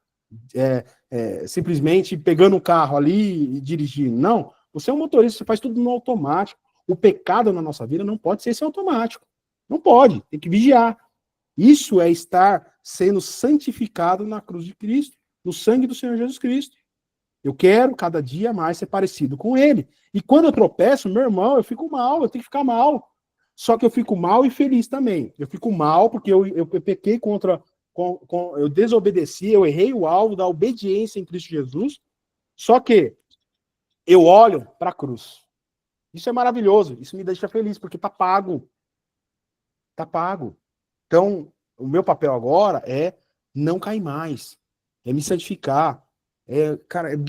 [SPEAKER 1] simplesmente pegando o carro ali e dirigindo. Não, você é um motorista, você faz tudo no automático. O pecado na nossa vida não pode ser esse automático. Não pode, tem que vigiar. Isso é estar sendo santificado na cruz de Cristo, no sangue do Senhor Jesus Cristo. Eu quero cada dia mais ser parecido com ele. E quando eu tropeço, meu irmão, eu fico mal, eu tenho que ficar mal. Só que eu fico mal e feliz também. Eu fico mal porque eu pequei eu desobedeci, eu errei o alvo da obediência em Cristo Jesus. Só que eu olho para a cruz. Isso é maravilhoso, isso me deixa feliz, porque tá pago. Tá pago. Então, o meu papel agora é não cair mais, é me santificar, é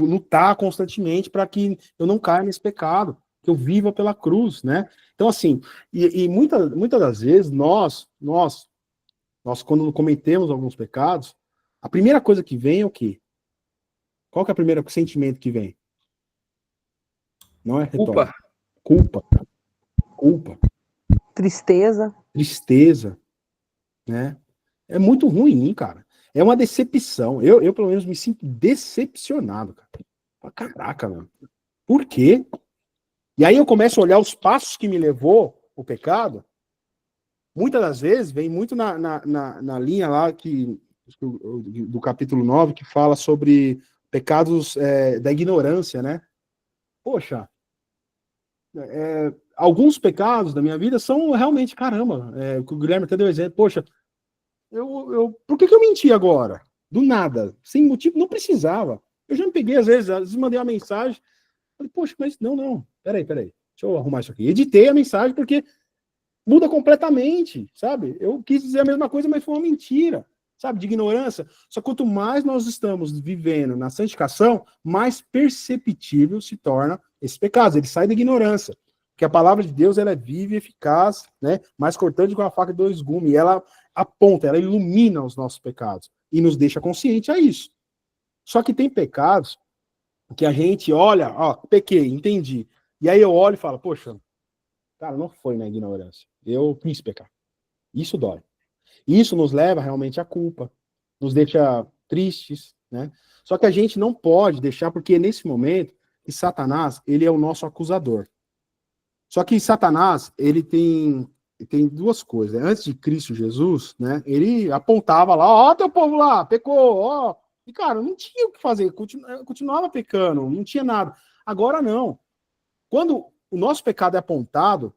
[SPEAKER 1] lutar constantemente para que eu não caia nesse pecado, que eu viva pela cruz, né? Então, assim, e muitas das vezes, nós, quando cometemos alguns pecados, a primeira coisa que vem é o quê? Qual que é o primeiro sentimento que vem? Não é retorno. Culpa.
[SPEAKER 8] Tristeza.
[SPEAKER 1] Tristeza, né? É muito ruim, cara. É uma decepção. Eu pelo menos, me sinto decepcionado, cara. Caraca, mano. Por quê? E aí eu começo a olhar os passos que me levou o pecado. Muitas das vezes, vem muito na linha lá do capítulo 9, que fala sobre pecados da ignorância, né? Poxa, alguns pecados da minha vida são realmente, caramba, o Guilherme até deu exemplo, poxa, por que eu menti agora? Do nada, sem motivo, não precisava. Eu já me peguei, às vezes mandei uma mensagem, falei, poxa, mas não, peraí, deixa eu arrumar isso aqui. Editei a mensagem porque muda completamente, sabe? Eu quis dizer a mesma coisa, mas foi uma mentira, sabe? De ignorância. Só que quanto mais nós estamos vivendo na santificação, mais perceptível se torna esse pecado. Ele sai da ignorância. Porque a palavra de Deus, ela é viva e eficaz, né? Mais cortante com a faca de dois gumes. E ela aponta, ela ilumina os nossos pecados. E nos deixa consciente a isso. Só que tem pecados que a gente olha, pequei, entendi. E aí eu olho e falo, poxa, cara, não foi na ignorância. Eu quis pecar. Isso dói. Isso nos leva realmente à culpa. Nos deixa tristes, né? Só que a gente não pode deixar, porque nesse momento, que Satanás, ele é o nosso acusador. Só que Satanás, ele tem duas coisas. Antes de Cristo Jesus, né? Ele apontava lá, teu povo lá, pecou, E, cara, não tinha o que fazer. Continuava pecando, não tinha nada. Agora não. Quando o nosso pecado é apontado,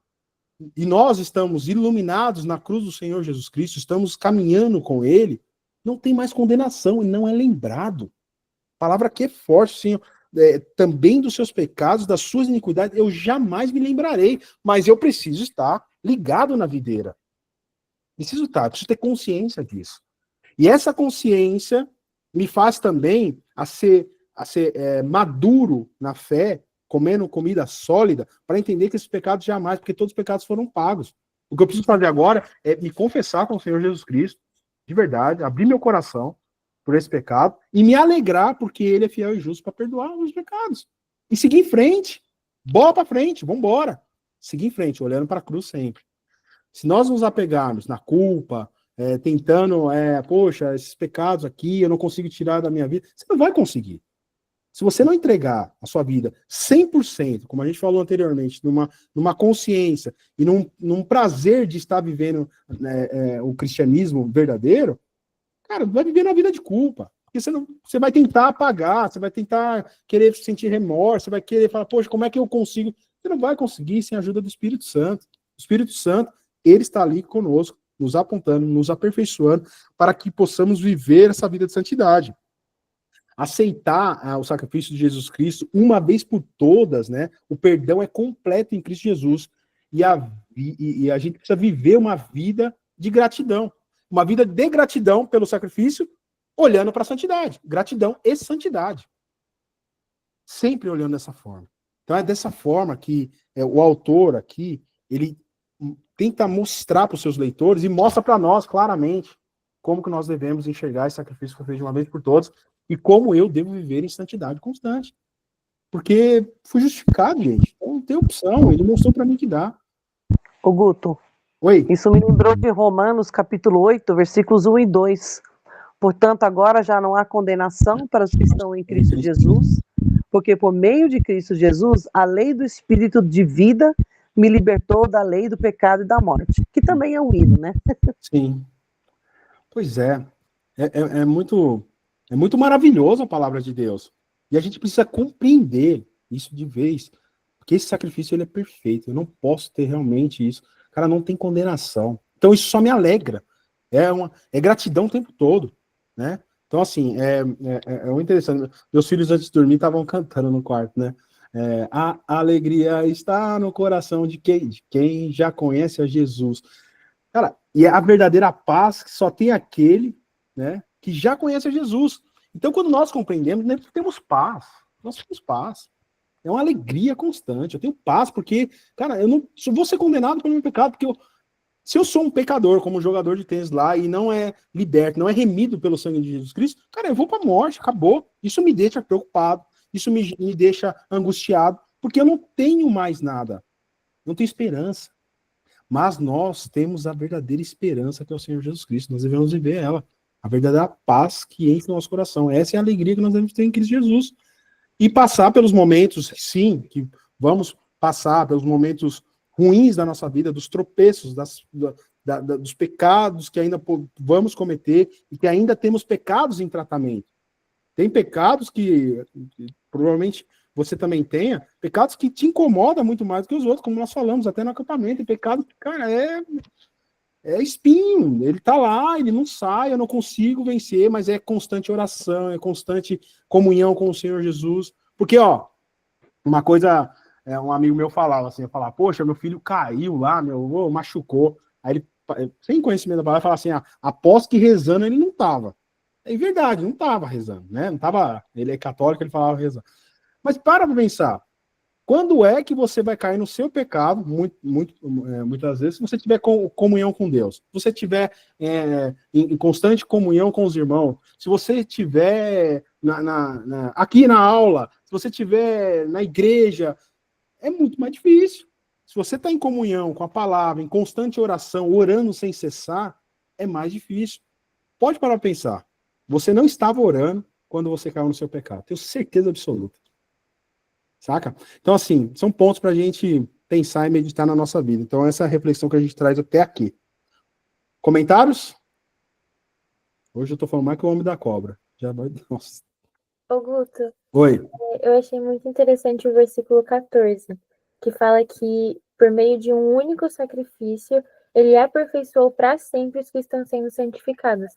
[SPEAKER 1] e nós estamos iluminados na cruz do Senhor Jesus Cristo, estamos caminhando com Ele, não tem mais condenação, e não é lembrado. A palavra aqui é forte, Senhor. Também dos seus pecados, das suas iniquidades, eu jamais me lembrarei, mas eu preciso estar ligado na videira. Preciso ter consciência disso. E essa consciência me faz também a ser maduro na fé, comendo comida sólida, para entender que esses pecados jamais, porque todos os pecados foram pagos. O que eu preciso fazer agora é me confessar com o Senhor Jesus Cristo, de verdade, abrir meu coração por esse pecado e me alegrar porque Ele é fiel e justo para perdoar os pecados. E seguir em frente. Bola para frente, vamos embora. Seguir em frente, olhando para a cruz sempre. Se nós nos apegarmos na culpa, tentando, poxa, esses pecados aqui eu não consigo tirar da minha vida, você não vai conseguir. Se você não entregar a sua vida 100%, como a gente falou anteriormente, numa consciência e num prazer de estar vivendo o cristianismo verdadeiro, cara, vai viver na vida de culpa. Porque você vai tentar apagar, você vai tentar querer sentir remorso, você vai querer falar, poxa, como é que eu consigo? Você não vai conseguir sem a ajuda do Espírito Santo. O Espírito Santo, ele está ali conosco, nos apontando, nos aperfeiçoando, para que possamos viver essa vida de santidade. Aceitar o sacrifício de Jesus Cristo, uma vez por todas, né? O perdão é completo em Cristo Jesus. E a gente precisa viver uma vida de gratidão. Uma vida de gratidão pelo sacrifício, olhando para a santidade. Gratidão e santidade. Sempre olhando dessa forma. Então é dessa forma que o autor aqui, ele tenta mostrar para os seus leitores e mostra para nós claramente como que nós devemos enxergar esse sacrifício que foi feito de uma vez por todas e como eu devo viver em santidade constante. Porque fui justificado, gente. Não tem opção. Ele mostrou para mim que dá.
[SPEAKER 8] Ô Guto,
[SPEAKER 1] Oi.
[SPEAKER 8] Isso me lembrou de Romanos, capítulo 8, versículos 1 e 2. Portanto, agora já não há condenação para os que estão em Cristo Jesus, porque por meio de Cristo Jesus, a lei do Espírito de vida me libertou da lei do pecado e da morte, que também é um hino, né?
[SPEAKER 1] Sim. Pois é. É muito maravilhoso a palavra de Deus. E a gente precisa compreender isso de vez, porque esse sacrifício ele é perfeito. Eu não posso ter realmente isso. Cara, não tem condenação. Então isso só me alegra. É gratidão o tempo todo, né? Então, assim, muito interessante. Meus filhos, antes de dormir, estavam cantando no quarto, né? A alegria está no coração de quem já conhece a Jesus. Cara, e é a verdadeira paz que só tem aquele, né, que já conhece a Jesus. Então, quando nós compreendemos, nós temos paz. Nós temos paz. É uma alegria constante. Eu tenho paz, porque, cara, eu não vou ser condenado pelo meu pecado, porque se eu sou um pecador, como jogador de tênis lá, e não é liberto, não é remido pelo sangue de Jesus Cristo, cara, eu vou para a morte, acabou. Isso me deixa preocupado, isso me deixa angustiado, porque eu não tenho mais nada. Não tenho esperança. Mas nós temos a verdadeira esperança que é o Senhor Jesus Cristo. Nós devemos viver ela. A verdadeira paz que enche no nosso coração. Essa é a alegria que nós devemos ter em Cristo Jesus. E passar pelos momentos, sim, que vamos passar pelos momentos ruins da nossa vida, dos tropeços, dos pecados que ainda vamos cometer e que ainda temos pecados em tratamento. Tem pecados que provavelmente você também tenha, pecados que te incomodam muito mais do que os outros, como nós falamos até no acampamento. Tem pecado que, cara, é espinho, ele tá lá, ele não sai, eu não consigo vencer, mas é constante oração, é constante comunhão com o Senhor Jesus. Porque, ó, uma coisa, um amigo meu falava assim, eu falava, poxa, meu filho caiu lá, machucou. Aí ele, sem conhecimento da palavra, falava assim, após que rezando ele não tava. É verdade, não tava rezando, né? Não tava, ele é católico, ele falava rezando. Mas para pensar, quando é que você vai cair no seu pecado, muitas vezes, se você tiver comunhão com Deus, se você tiver em constante comunhão com os irmãos, se você tiver aqui na aula, se você tiver na igreja, é muito mais difícil. Se você está em comunhão com a palavra, em constante oração, orando sem cessar, é mais difícil. Pode parar para pensar. Você não estava orando quando você caiu no seu pecado. Tenho certeza absoluta. Saca? Então, assim, são pontos para a gente pensar e meditar na nossa vida. Então, essa é a reflexão que a gente traz até aqui. Comentários? Hoje eu tô falando mais que o homem da cobra. Já vai. Nossa.
[SPEAKER 9] Ô, Guto,
[SPEAKER 1] Oi.
[SPEAKER 9] eu achei muito interessante o versículo 14, que fala que, por meio de um único sacrifício, ele aperfeiçoou para sempre os que estão sendo santificados.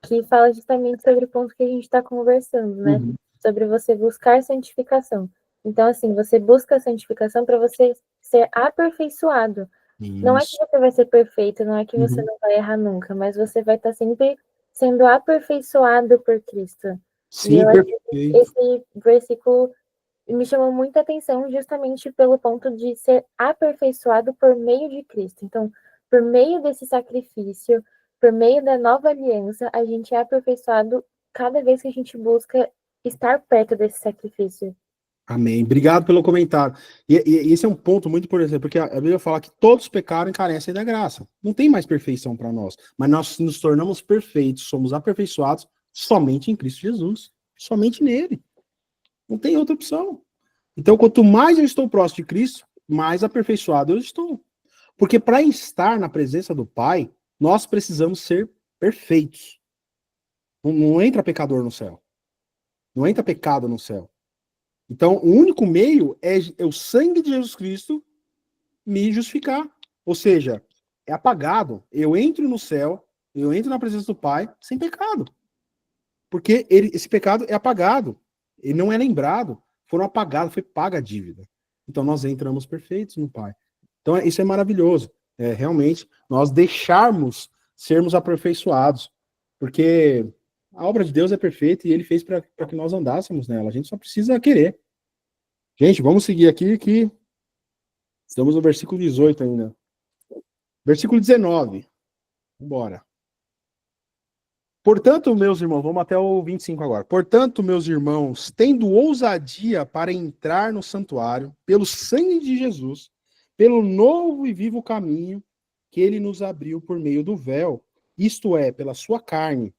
[SPEAKER 9] Que fala justamente sobre o ponto que a gente está conversando, né?
[SPEAKER 1] Uhum.
[SPEAKER 9] Sobre você buscar santificação. Então, assim, você busca a santificação para você ser aperfeiçoado.
[SPEAKER 1] Isso.
[SPEAKER 9] Não é que você vai ser perfeito, não é que você não vai errar nunca, mas você vai estar sempre sendo aperfeiçoado por Cristo.
[SPEAKER 1] Sim,
[SPEAKER 9] e eu acho que
[SPEAKER 1] perfeito.
[SPEAKER 9] esse versículo me chamou muita atenção justamente pelo ponto de ser aperfeiçoado por meio de Cristo. Então, por meio desse sacrifício, por meio da nova aliança, a gente é aperfeiçoado cada vez que a gente busca estar perto desse sacrifício.
[SPEAKER 1] Amém. Obrigado pelo comentário. E esse é um ponto muito importante, porque a Bíblia fala que todos pecaram e carecem da graça. Não tem mais perfeição para nós, mas nós nos tornamos perfeitos, somos aperfeiçoados somente em Cristo Jesus, somente nele. Não tem outra opção. Então, quanto mais eu estou próximo de Cristo, mais aperfeiçoado eu estou. Porque para estar na presença do Pai, nós precisamos ser perfeitos. Não entra pecador no céu. Não entra pecado no céu. Então, o único meio é o sangue de Jesus Cristo me justificar. Ou seja, é apagado. Eu entro no céu, eu entro na presença do Pai sem pecado. Porque esse pecado é apagado. Ele não é lembrado. Foram apagados, foi paga a dívida. Então, nós entramos perfeitos no Pai. Então, isso é maravilhoso. Realmente, nós deixarmos sermos aperfeiçoados. Porque a obra de Deus é perfeita e ele fez para que nós andássemos nela. A gente só precisa querer. Gente, vamos seguir aqui que estamos no versículo 18 ainda. Versículo 19. Vambora. Portanto, meus irmãos, vamos até o 25 agora. Portanto, meus irmãos, tendo ousadia para entrar no santuário, pelo sangue de Jesus, pelo novo e vivo caminho que ele nos abriu por meio do véu, isto é, pela sua carne,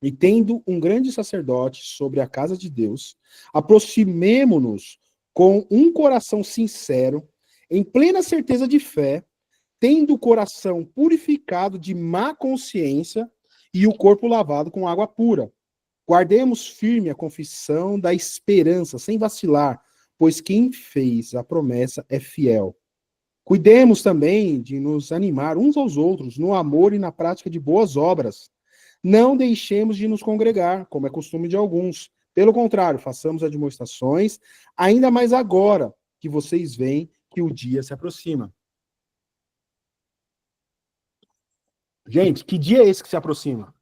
[SPEAKER 1] e tendo um grande sacerdote sobre a casa de Deus, aproximemo-nos com um coração sincero, em plena certeza de fé, tendo o coração purificado de má consciência e o corpo lavado com água pura. Guardemos firme a confissão da esperança, sem vacilar, pois quem fez a promessa é fiel. Cuidemos também de nos animar uns aos outros no amor e na prática de boas obras. Não deixemos de nos congregar, como é costume de alguns. Pelo contrário, façamos admoestações, ainda mais agora que vocês veem que o dia se aproxima. Gente, que dia é esse que se aproxima?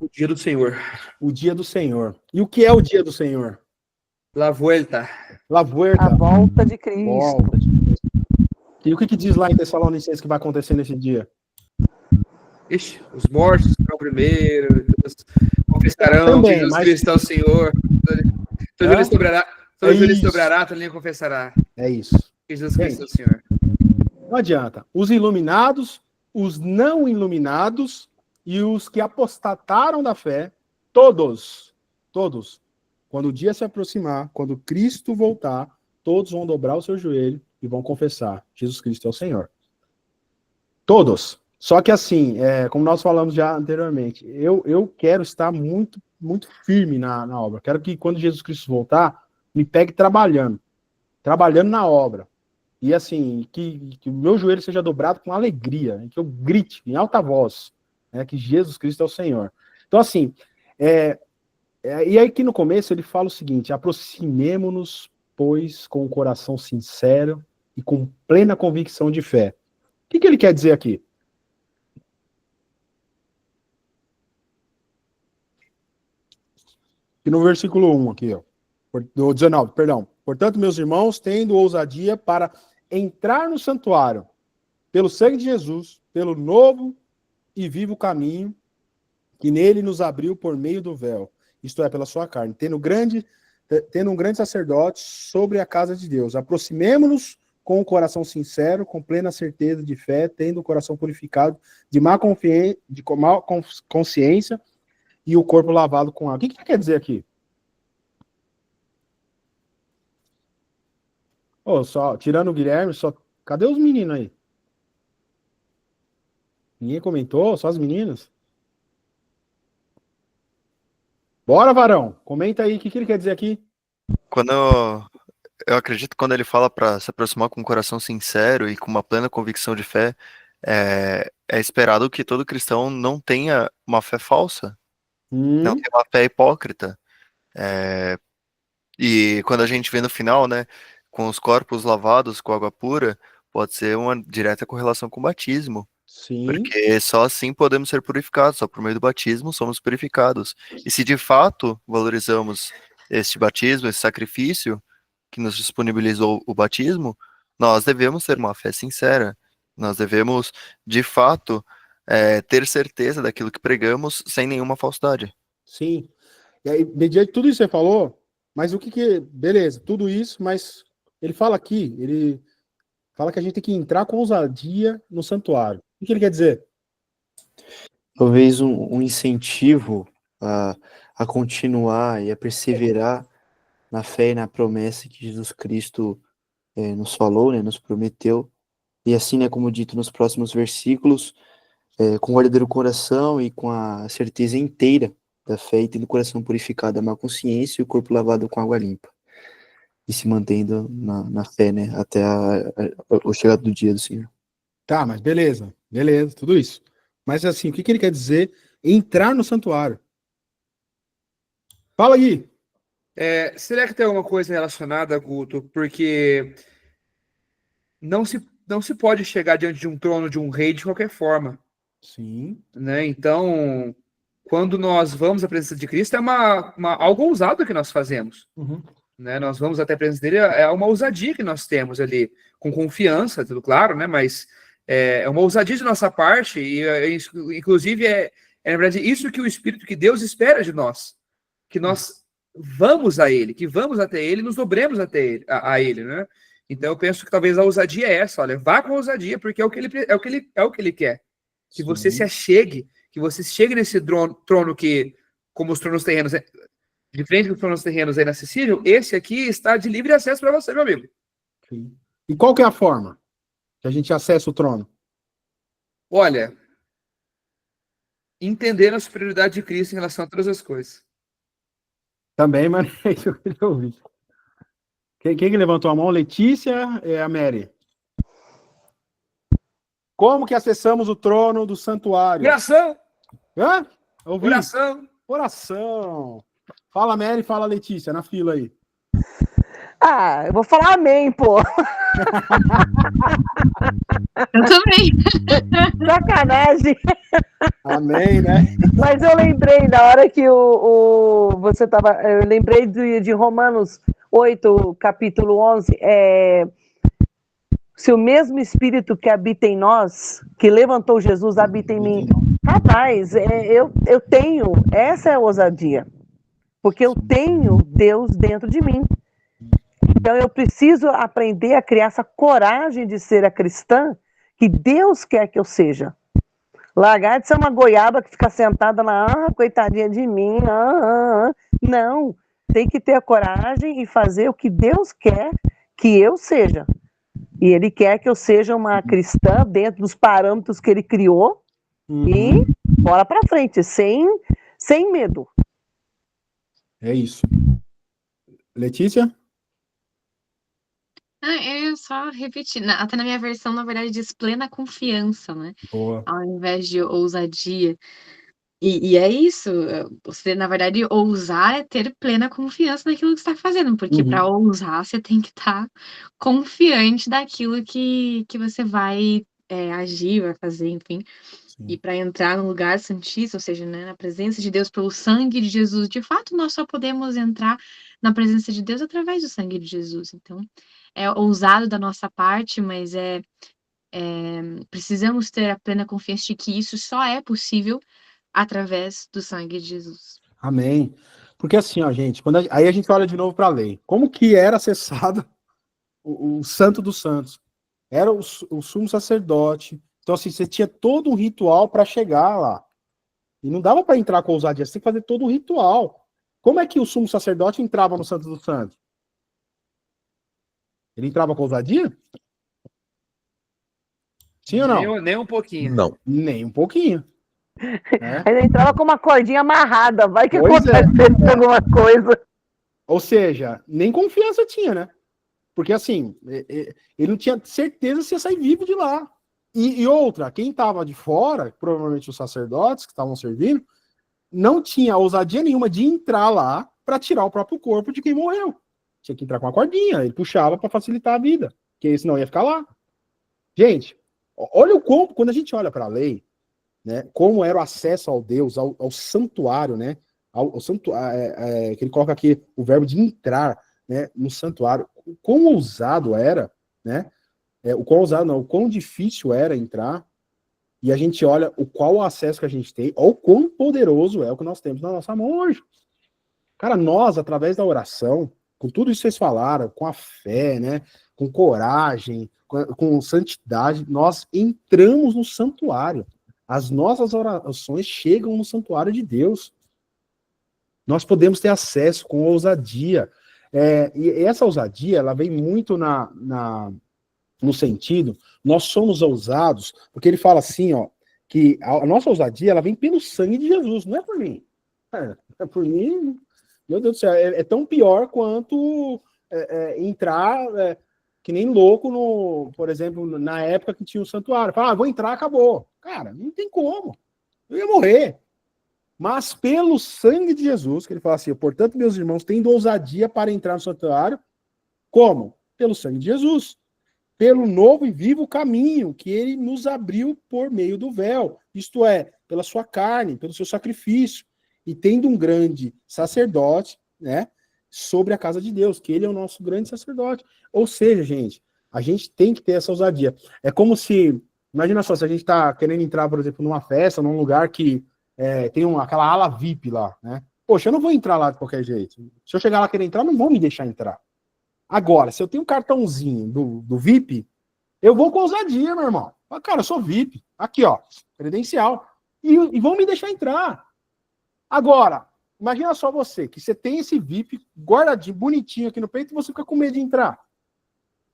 [SPEAKER 5] O dia do Senhor.
[SPEAKER 1] O dia do Senhor. E o que é o dia do Senhor?
[SPEAKER 5] La vuelta.
[SPEAKER 1] La vuelta.
[SPEAKER 8] A volta de Cristo.
[SPEAKER 1] Volta de Cristo. E o que diz lá em Tessalonicenses que vai acontecer nesse dia?
[SPEAKER 5] Ixi, os mortos serão primeiro, todos confessarão
[SPEAKER 1] Também,
[SPEAKER 5] que Jesus
[SPEAKER 1] mas-
[SPEAKER 5] Cristo é o Senhor. Todo
[SPEAKER 1] Hã?
[SPEAKER 5] joelho dobrará, todo linha confessará
[SPEAKER 1] É isso.
[SPEAKER 5] que Jesus Cristo é o Senhor.
[SPEAKER 1] Não adianta. Os iluminados, os não iluminados e os que apostataram da fé, todos, quando o dia se aproximar, quando Cristo voltar, todos vão dobrar o seu joelho e vão confessar: Jesus Cristo é o Senhor. Todos. Só que assim, como nós falamos já anteriormente, eu quero estar muito, muito firme na obra. Quero que quando Jesus Cristo voltar, me pegue trabalhando na obra. E assim, que o meu joelho seja dobrado com alegria, que eu grite em alta voz, né, que Jesus Cristo é o Senhor. Então assim, e aí aqui no começo ele fala o seguinte: aproximemo-nos, pois, com o coração sincero e com plena convicção de fé. O que ele quer dizer aqui? E no versículo 1 aqui, ó, do 19, perdão. Portanto, meus irmãos, tendo ousadia para entrar no santuário, pelo sangue de Jesus, pelo novo e vivo caminho que nele nos abriu por meio do véu, isto é, pela sua carne, tendo um grande sacerdote sobre a casa de Deus. Aproximemo-nos com o coração sincero, com plena certeza de fé, tendo o coração purificado de má consciência e o corpo lavado com água. O que quer dizer aqui? Só tirando o Guilherme, cadê os meninos aí? Ninguém comentou, só as meninas? Bora, Varão, comenta aí, o que ele quer dizer aqui?
[SPEAKER 3] Quando eu acredito que quando ele fala para se aproximar com um coração sincero e com uma plena convicção de fé, é esperado que todo cristão não tenha uma fé falsa, não tenha uma fé hipócrita. E quando a gente vê no final, né, com os corpos lavados com água pura, pode ser uma direta correlação com o batismo.
[SPEAKER 1] Sim.
[SPEAKER 3] Porque só assim podemos ser purificados, só por meio do batismo somos purificados. E se de fato valorizamos este batismo, esse sacrifício que nos disponibilizou o batismo, nós devemos ter uma fé sincera. Nós devemos, de fato, ter certeza daquilo que pregamos sem nenhuma falsidade.
[SPEAKER 1] Sim. E aí, mediante tudo isso que você falou, mas beleza, tudo isso, mas ele fala aqui, ele fala que a gente tem que entrar com ousadia no santuário. O que ele quer dizer?
[SPEAKER 10] Talvez um incentivo a continuar e a perseverar na fé e na promessa que Jesus Cristo nos falou, né, nos prometeu. E assim, né, como dito nos próximos versículos, com o verdadeiro coração e com a certeza inteira da fé e tendo o coração purificado da má consciência e o corpo lavado com água limpa. E se mantendo na fé, né, até o chegado do dia do Senhor.
[SPEAKER 1] Tá, mas beleza, tudo isso. Mas assim, o que ele quer dizer entrar no santuário? Fala, Gui.
[SPEAKER 5] Será que tem alguma coisa relacionada, Guto? Porque não se pode chegar diante de um trono de um rei de qualquer forma.
[SPEAKER 1] Sim.
[SPEAKER 5] Né? Então, quando nós vamos à presença de Cristo, é algo ousado que nós fazemos.
[SPEAKER 1] Uhum.
[SPEAKER 5] Né? Nós vamos até a presença dele, é uma ousadia que nós temos ali, com confiança, tudo claro, né? Mas é uma ousadia de nossa parte, e inclusive na verdade, isso que o Espírito, que Deus espera de nós, que nós vamos a Ele, que vamos até Ele, nos dobremos até Ele, a Ele, né? Então eu penso que talvez a ousadia é essa, olha, vá com ousadia, porque é o que Ele quer. Que você se achegue, que você chegue nesse trono que, como os tronos terrenos, diferente dos tronos terrenos é inacessível, esse aqui está de livre acesso para você, meu amigo.
[SPEAKER 1] Sim. E qual que é a forma que a gente acessa o trono?
[SPEAKER 5] Olha, entendendo a superioridade de Cristo em relação a todas as coisas.
[SPEAKER 1] Também, mano, é isso que eu queria ouvir. Quem que levantou a mão? Letícia e a Mary. Como que acessamos o trono do santuário?
[SPEAKER 5] Oração!
[SPEAKER 1] Hã? Ouvi?
[SPEAKER 5] Oração!
[SPEAKER 1] Oração. Fala, Mary, fala, Letícia, na fila aí.
[SPEAKER 8] Ah, eu vou falar amém, pô.
[SPEAKER 4] Eu também.
[SPEAKER 8] Sacanagem.
[SPEAKER 1] Amém, né?
[SPEAKER 8] Mas eu lembrei, na hora que você estava. Eu lembrei de Romanos 8, capítulo 11. Se o mesmo Espírito que habita em nós, que levantou Jesus, habita em mim. Rapaz, eu tenho. Essa é a ousadia. Porque eu tenho Deus dentro de mim. Então eu preciso aprender a criar essa coragem de ser a cristã que Deus quer que eu seja. Largar de ser uma goiaba que fica sentada lá, coitadinha de mim. Não, tem que ter a coragem e fazer o que Deus quer que eu seja. E Ele quer que eu seja uma cristã dentro dos parâmetros que Ele criou e bora pra frente, sem medo.
[SPEAKER 1] É isso. Letícia?
[SPEAKER 11] Eu só repetir. Até na minha versão, na verdade, diz plena confiança, né?
[SPEAKER 1] Boa.
[SPEAKER 11] Ao invés de ousadia. E é isso. Você, na verdade, ousar é ter plena confiança naquilo que você está fazendo. Porque para ousar, você tem que estar confiante daquilo que você vai agir, vai fazer, enfim. E para entrar no lugar santíssimo, ou seja, né, na presença de Deus pelo sangue de Jesus, de fato, nós só podemos entrar na presença de Deus através do sangue de Jesus. Então, é ousado da nossa parte, mas precisamos ter a plena confiança de que isso só é possível através do sangue de Jesus.
[SPEAKER 1] Amém. Porque assim, ó, gente, aí a gente olha de novo para a lei. Como que era acessado o Santo dos Santos? Era o sumo sacerdote. Então, assim, você tinha todo um ritual para chegar lá. E não dava para entrar com ousadia, você tem que fazer todo um ritual. Como é que o sumo sacerdote entrava no Santo dos Santos? Ele entrava com ousadia? Sim ou não?
[SPEAKER 5] Nem um pouquinho.
[SPEAKER 12] Não.
[SPEAKER 1] Nem um pouquinho.
[SPEAKER 8] Ele entrava com uma cordinha amarrada, vai que
[SPEAKER 1] Pois é.
[SPEAKER 8] acontece alguma coisa.
[SPEAKER 1] Ou seja, nem confiança tinha, né? Porque assim, ele não tinha certeza se ia sair vivo de lá. E outra, quem estava de fora, provavelmente os sacerdotes que estavam servindo, não tinha ousadia nenhuma de entrar lá para tirar o próprio corpo de quem morreu. Tinha que entrar com a cordinha, ele puxava para facilitar a vida, porque senão ia ficar lá. Gente, olha o quão, quando a gente olha para a lei, né, como era o acesso ao Deus, ao santuário, né, ao santuário, que ele coloca aqui o verbo de entrar, né, no santuário, o quão ousado era, né, o quão difícil era entrar, e a gente olha qual acesso que a gente tem, ou o quão poderoso é o que nós temos na nossa mão hoje. Cara, nós, através da oração, com tudo isso que vocês falaram, com a fé, né, com coragem, com santidade, nós entramos no santuário. As nossas orações chegam no santuário de Deus. Nós podemos ter acesso com ousadia. E essa ousadia, ela vem muito no sentido, nós somos ousados, porque ele fala assim, ó, que a nossa ousadia, ela vem pelo sangue de Jesus, não é por mim. É por mim, meu Deus do céu, é tão pior quanto entrar que nem louco, por exemplo, na época que tinha o santuário. Fala, vou entrar, acabou. Cara, não tem como. Eu ia morrer. Mas pelo sangue de Jesus, que ele fala assim, portanto, meus irmãos, tendo ousadia para entrar no santuário, como? Pelo sangue de Jesus. Pelo novo e vivo caminho que ele nos abriu por meio do véu, isto é, pela sua carne, pelo seu sacrifício, e tendo um grande sacerdote, né, sobre a casa de Deus, que ele é o nosso grande sacerdote. Ou seja, gente, a gente tem que ter essa ousadia. É como se, imagina só, se a gente está querendo entrar, por exemplo, numa festa, num lugar que tem aquela ala VIP lá, né? Poxa, eu não vou entrar lá de qualquer jeito. Se eu chegar lá querer entrar, não vão me deixar entrar. Agora, se eu tenho um cartãozinho do VIP, eu vou com ousadia, meu irmão. Cara, eu sou VIP. Aqui, ó, credencial. E vão me deixar entrar. Agora, imagina só você, que você tem esse VIP guardadinho, bonitinho aqui no peito, e você fica com medo de entrar.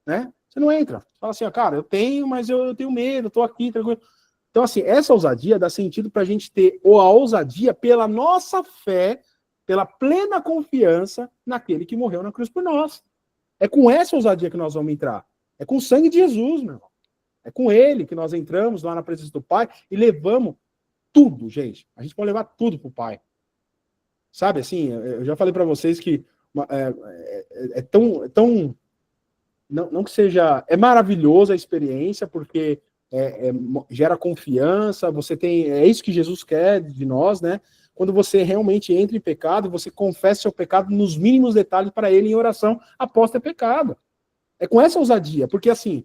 [SPEAKER 1] Né? Você não entra. Você fala assim, ó, cara, eu tenho, mas eu tenho medo, eu tô aqui, tranquilo. Então, assim, essa ousadia dá sentido para a gente ter a ousadia pela nossa fé, pela plena confiança naquele que morreu na cruz por nós. É com essa ousadia que nós vamos entrar. É com o sangue de Jesus, meu irmão. É com ele que nós entramos lá na presença do Pai e levamos tudo, gente. A gente pode levar tudo pro Pai. Sabe, assim, eu já falei para vocês que é tão não que seja... É maravilhosa a experiência, porque gera confiança, você tem... É isso que Jesus quer de nós, né? Quando você realmente entra em pecado, você confessa seu pecado nos mínimos detalhes para ele em oração após ter pecado. É com essa ousadia, porque assim,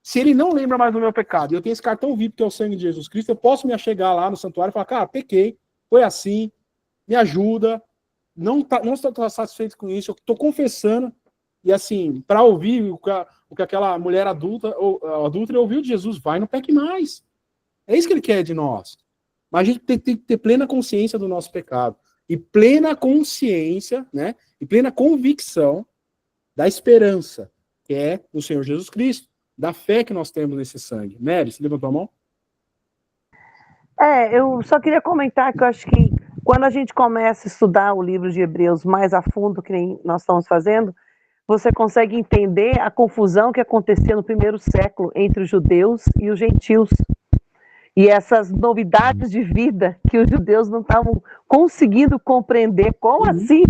[SPEAKER 1] se ele não lembra mais do meu pecado, e eu tenho esse cartão VIP que é o sangue de Jesus Cristo, eu posso me achegar lá no santuário e falar, cara, pequei, foi assim, me ajuda, não estou satisfeito com isso, eu estou confessando, e assim, para ouvir o que aquela mulher adulta ouviu de Jesus, vai, não peque mais. É isso que ele quer de nós. Mas a gente tem que ter plena consciência do nosso pecado. E plena consciência, né? E plena convicção da esperança, que é o Senhor Jesus Cristo, da fé que nós temos nesse sangue. Mary, você levantou a mão?
[SPEAKER 8] Eu só queria comentar que eu acho que quando a gente começa a estudar o livro de Hebreus mais a fundo, que nem nós estamos fazendo, você consegue entender a confusão que acontecia no primeiro século entre os judeus e os gentios. E essas novidades de vida que os judeus não estavam conseguindo compreender. Como assim?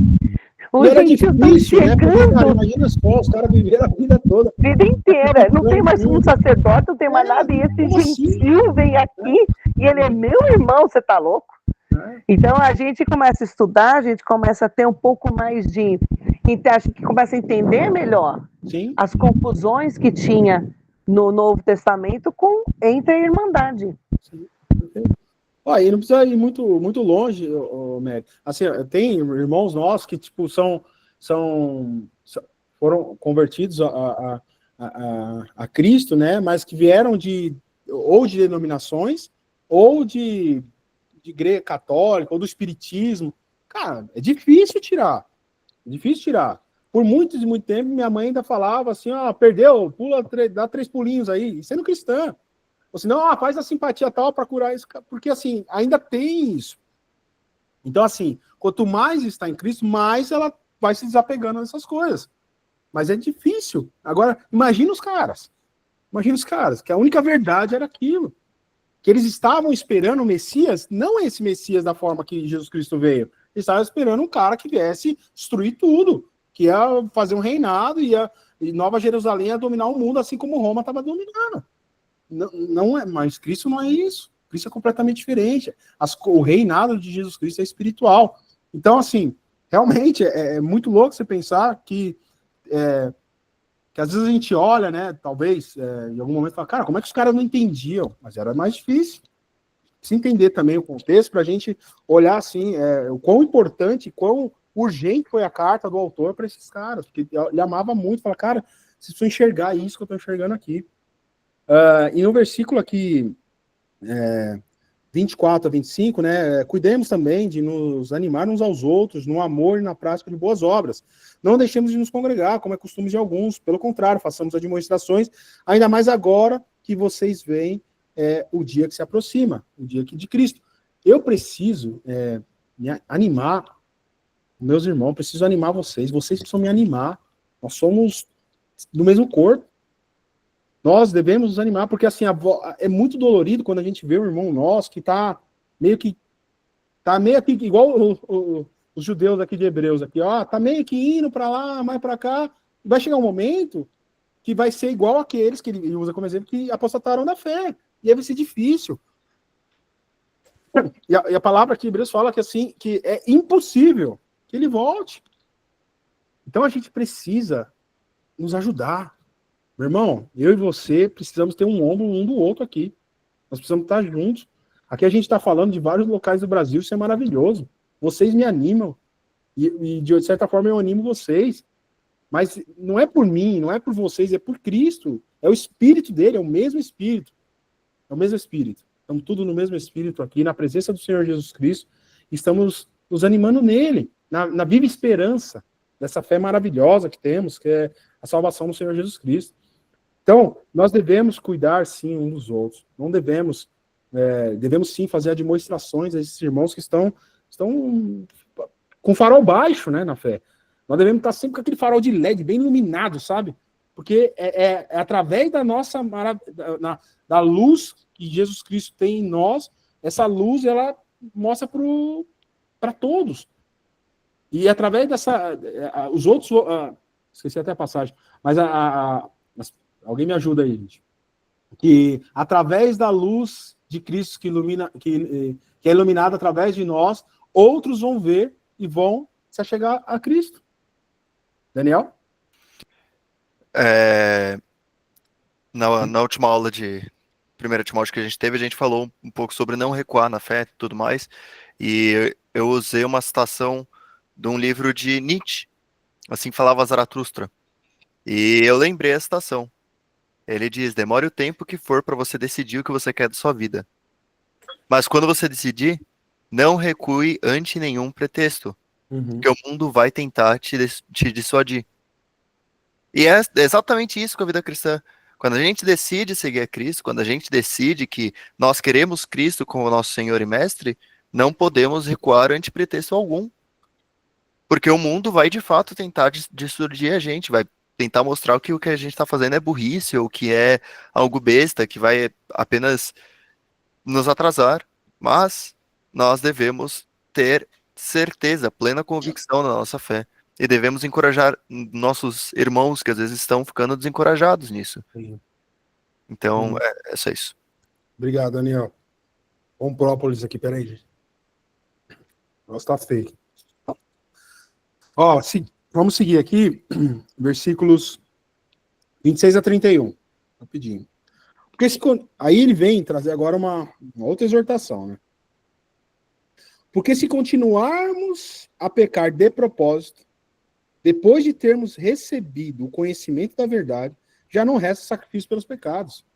[SPEAKER 8] Os
[SPEAKER 1] era
[SPEAKER 8] gentios
[SPEAKER 1] difícil,
[SPEAKER 8] estão chegando.
[SPEAKER 1] Né? Cara, imagina só, os caras viveram a vida toda.
[SPEAKER 8] Vida inteira. Não tem mais um sacerdote, não tem mais nada. E esse gentil vem aqui e ele é meu irmão, você tá louco? Então a gente começa a estudar, a gente começa a ter um pouco mais de... Acho que começa a entender melhor as confusões que tinha no Novo Testamento entre a Irmandade.
[SPEAKER 1] E não precisa ir muito longe, Mary. Assim, tem irmãos nossos que tipo, foram convertidos a Cristo, né? Mas que vieram ou de denominações, ou de igreja católica, ou do espiritismo. Cara, é difícil tirar. É difícil tirar. Por muito tempo, minha mãe ainda falava assim, perdeu, dá 3 pulinhos aí, sendo cristã. Ou senão, faz a simpatia tal para curar isso, porque assim, ainda tem isso. Então, assim, quanto mais está em Cristo, mais ela vai se desapegando dessas coisas. Mas é difícil. Agora, imagina os caras, que a única verdade era aquilo. Que eles estavam esperando o Messias, não esse Messias da forma que Jesus Cristo veio. Eles estavam esperando um cara que viesse destruir tudo, que ia fazer um reinado, e Nova Jerusalém ia dominar o mundo, assim como Roma estava dominando. Não é, mas Cristo não é isso. Cristo é completamente diferente. O reinado de Jesus Cristo é espiritual. Então, assim, realmente é muito louco você pensar que às vezes a gente olha, né, talvez, em algum momento, fala, cara, como é que os caras não entendiam? Mas era mais difícil. Se entender também o contexto, para a gente olhar, assim, o quão importante, quão urgente foi a carta do autor para esses caras, porque ele amava muito, fala, cara, vocês precisam enxergar isso que eu estou enxergando aqui. E no versículo aqui, 24 a 25, né, cuidemos também de nos animar uns aos outros, no amor e na prática de boas obras. Não deixemos de nos congregar, como é costume de alguns, pelo contrário, façamos admoestações, ainda mais agora que vocês veem o dia que se aproxima, o dia de Cristo. Eu preciso me animar, meus irmãos, preciso animar vocês precisam me animar, nós somos do mesmo corpo, nós devemos nos animar, porque assim, é muito dolorido quando a gente vê um irmão nosso que tá meio que igual os judeus aqui de Hebreus, aqui, tá meio que indo para lá, mais para cá, vai chegar um momento que vai ser igual aqueles que ele usa como exemplo, que apostataram da fé, e aí vai ser difícil. E a palavra que Hebreus fala que assim, que é impossível que ele volte. Então a gente precisa nos ajudar. Meu irmão, eu e você precisamos ter um ombro um do outro aqui. Nós precisamos estar juntos. Aqui a gente está falando de vários locais do Brasil, isso é maravilhoso. Vocês me animam. E de certa forma eu animo vocês. Mas não é por mim, não é por vocês, é por Cristo. É o Espírito dele, é o mesmo Espírito. É o mesmo Espírito. Estamos tudo no mesmo Espírito aqui, na presença do Senhor Jesus Cristo. Estamos nos animando nele, na viva esperança dessa fé maravilhosa que temos, que é a salvação do Senhor Jesus Cristo. Então, nós devemos cuidar, sim, uns dos outros. Não devemos devemos sim fazer demonstrações a esses irmãos que estão com farol baixo, né, na fé. Nós devemos estar sempre com aquele farol de LED bem iluminado, sabe? Porque é através da nossa da luz que Jesus Cristo tem em nós, essa luz ela mostra para todos. E através dessa, os outros, esqueci até a passagem, mas alguém me ajuda aí, gente. Que através da luz de Cristo que ilumina, que é iluminada através de nós, outros vão ver e vão se achegar a Cristo. Daniel?
[SPEAKER 3] Na última aula de 1 Timóteo que a gente teve, a gente falou um pouco sobre não recuar na fé e tudo mais, e eu usei uma citação de um livro de Nietzsche, assim falava Zaratustra, e eu lembrei a citação. Ele diz: demore o tempo que for para você decidir o que você quer da sua vida, mas quando você decidir, não recue ante nenhum pretexto, porque o mundo vai tentar te dissuadir. E é exatamente isso com a vida cristã. Quando a gente decide seguir a Cristo, quando a gente decide que nós queremos Cristo como nosso Senhor e Mestre, não podemos recuar ante pretexto algum. Porque o mundo vai, de fato, tentar dissuadir a gente, vai tentar mostrar que o que a gente está fazendo é burrice, ou que é algo besta, que vai apenas nos atrasar. Mas nós devemos ter certeza, plena convicção na nossa fé. E devemos encorajar nossos irmãos que às vezes estão ficando desencorajados nisso.
[SPEAKER 1] Sim.
[SPEAKER 3] Então, é só isso.
[SPEAKER 1] Obrigado, Daniel. Bom própolis aqui, peraí, gente. Nossa, tá feio. Ó, vamos seguir aqui, versículos 26 a 31. Rapidinho. Porque aí ele vem trazer agora uma outra exortação, né? Porque se continuarmos a pecar de propósito, depois de termos recebido o conhecimento da verdade, já não resta sacrifício pelos pecados.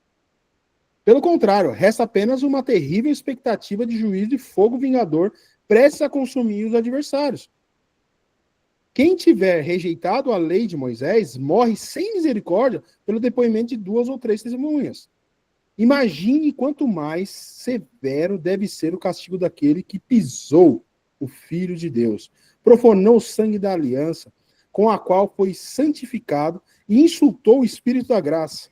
[SPEAKER 1] Pelo contrário, resta apenas uma terrível expectativa de juízo de fogo vingador prestes a consumir os adversários. Quem tiver rejeitado a lei de Moisés morre sem misericórdia pelo depoimento de 2 ou 3 testemunhas. Imagine quanto mais severo deve ser o castigo daquele que pisou o Filho de Deus, profanou o sangue da aliança, com a qual foi santificado e insultou o Espírito da graça.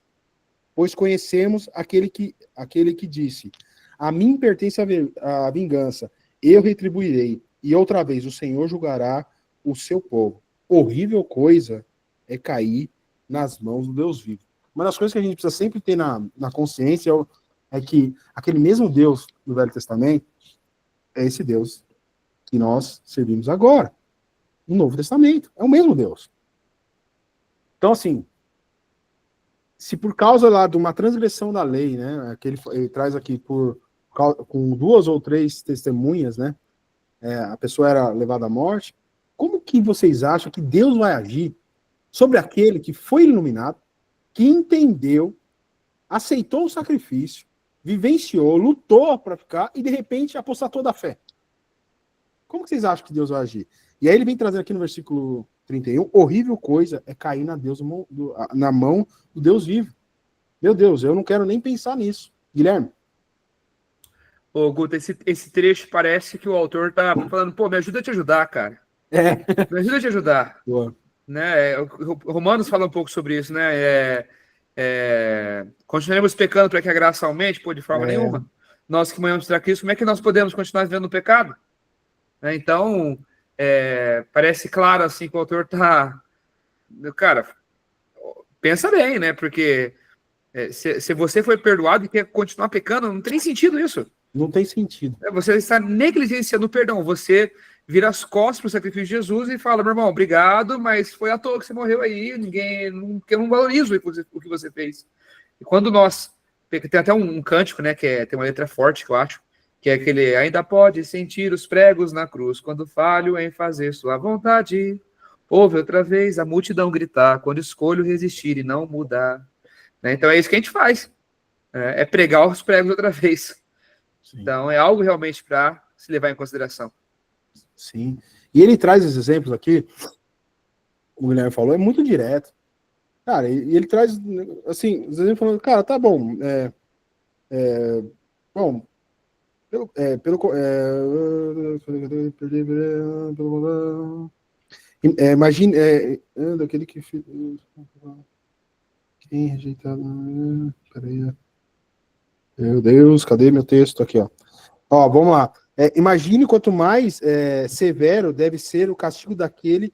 [SPEAKER 1] Pois conhecemos aquele que disse: a mim pertence a vingança, eu retribuirei, e outra vez o Senhor julgará o seu povo. Horrível coisa é cair nas mãos do Deus vivo. Uma das coisas que a gente precisa sempre ter na consciência é que aquele mesmo Deus do Velho Testamento é esse Deus que nós servimos agora, no Novo Testamento. É o mesmo Deus. Então, assim, se por causa lá de uma transgressão da lei, né, que ele traz aqui com 2 ou 3 testemunhas, né, a pessoa era levada à morte, como que vocês acham que Deus vai agir sobre aquele que foi iluminado, que entendeu, aceitou o sacrifício, vivenciou, lutou para ficar e de repente apostatou da fé? Como que vocês acham que Deus vai agir? E aí ele vem trazendo aqui no versículo 31, horrível coisa é cair na mão do Deus vivo. Meu Deus, eu não quero nem pensar nisso. Guilherme?
[SPEAKER 5] Ô, Guto, esse trecho parece que o autor tá falando, pô, me ajuda a te ajudar, cara. Me ajuda a te ajudar.
[SPEAKER 1] Boa.
[SPEAKER 5] Né? Romanos fala um pouco sobre isso, né? Continuaremos pecando para que a graça aumente? Pô, de forma nenhuma. Nós que manhamos para Cristo, como é que nós podemos continuar vivendo no pecado? Então, parece claro assim que o autor tá... Cara, pensa bem, né? Porque se você foi perdoado e quer continuar pecando, não tem sentido isso.
[SPEAKER 1] Não tem sentido.
[SPEAKER 5] Você está negligenciando o perdão. Você vira as costas para o sacrifício de Jesus e fala, meu irmão, obrigado, mas foi à toa que você morreu aí, eu não valorizo o que você fez. E quando nós... Tem até um cântico, né, tem uma letra forte, que eu acho, que é aquele: ainda pode sentir os pregos na cruz, quando falho em fazer sua vontade. Ouve outra vez a multidão gritar, quando escolho resistir e não mudar. Né? Então é isso que a gente faz. É pregar os pregos outra vez. Sim. Então é algo realmente para se levar em consideração.
[SPEAKER 1] Sim. E ele traz esses exemplos aqui, o Guilherme falou, é muito direto. Cara, e ele traz, assim, os exemplos falando, cara, tá bom, bom, Imagine, daquele que quem rejeitado. Peraí. Meu Deus, cadê meu texto aqui, ó? Ó, vamos lá. Imagine quanto mais severo deve ser o castigo daquele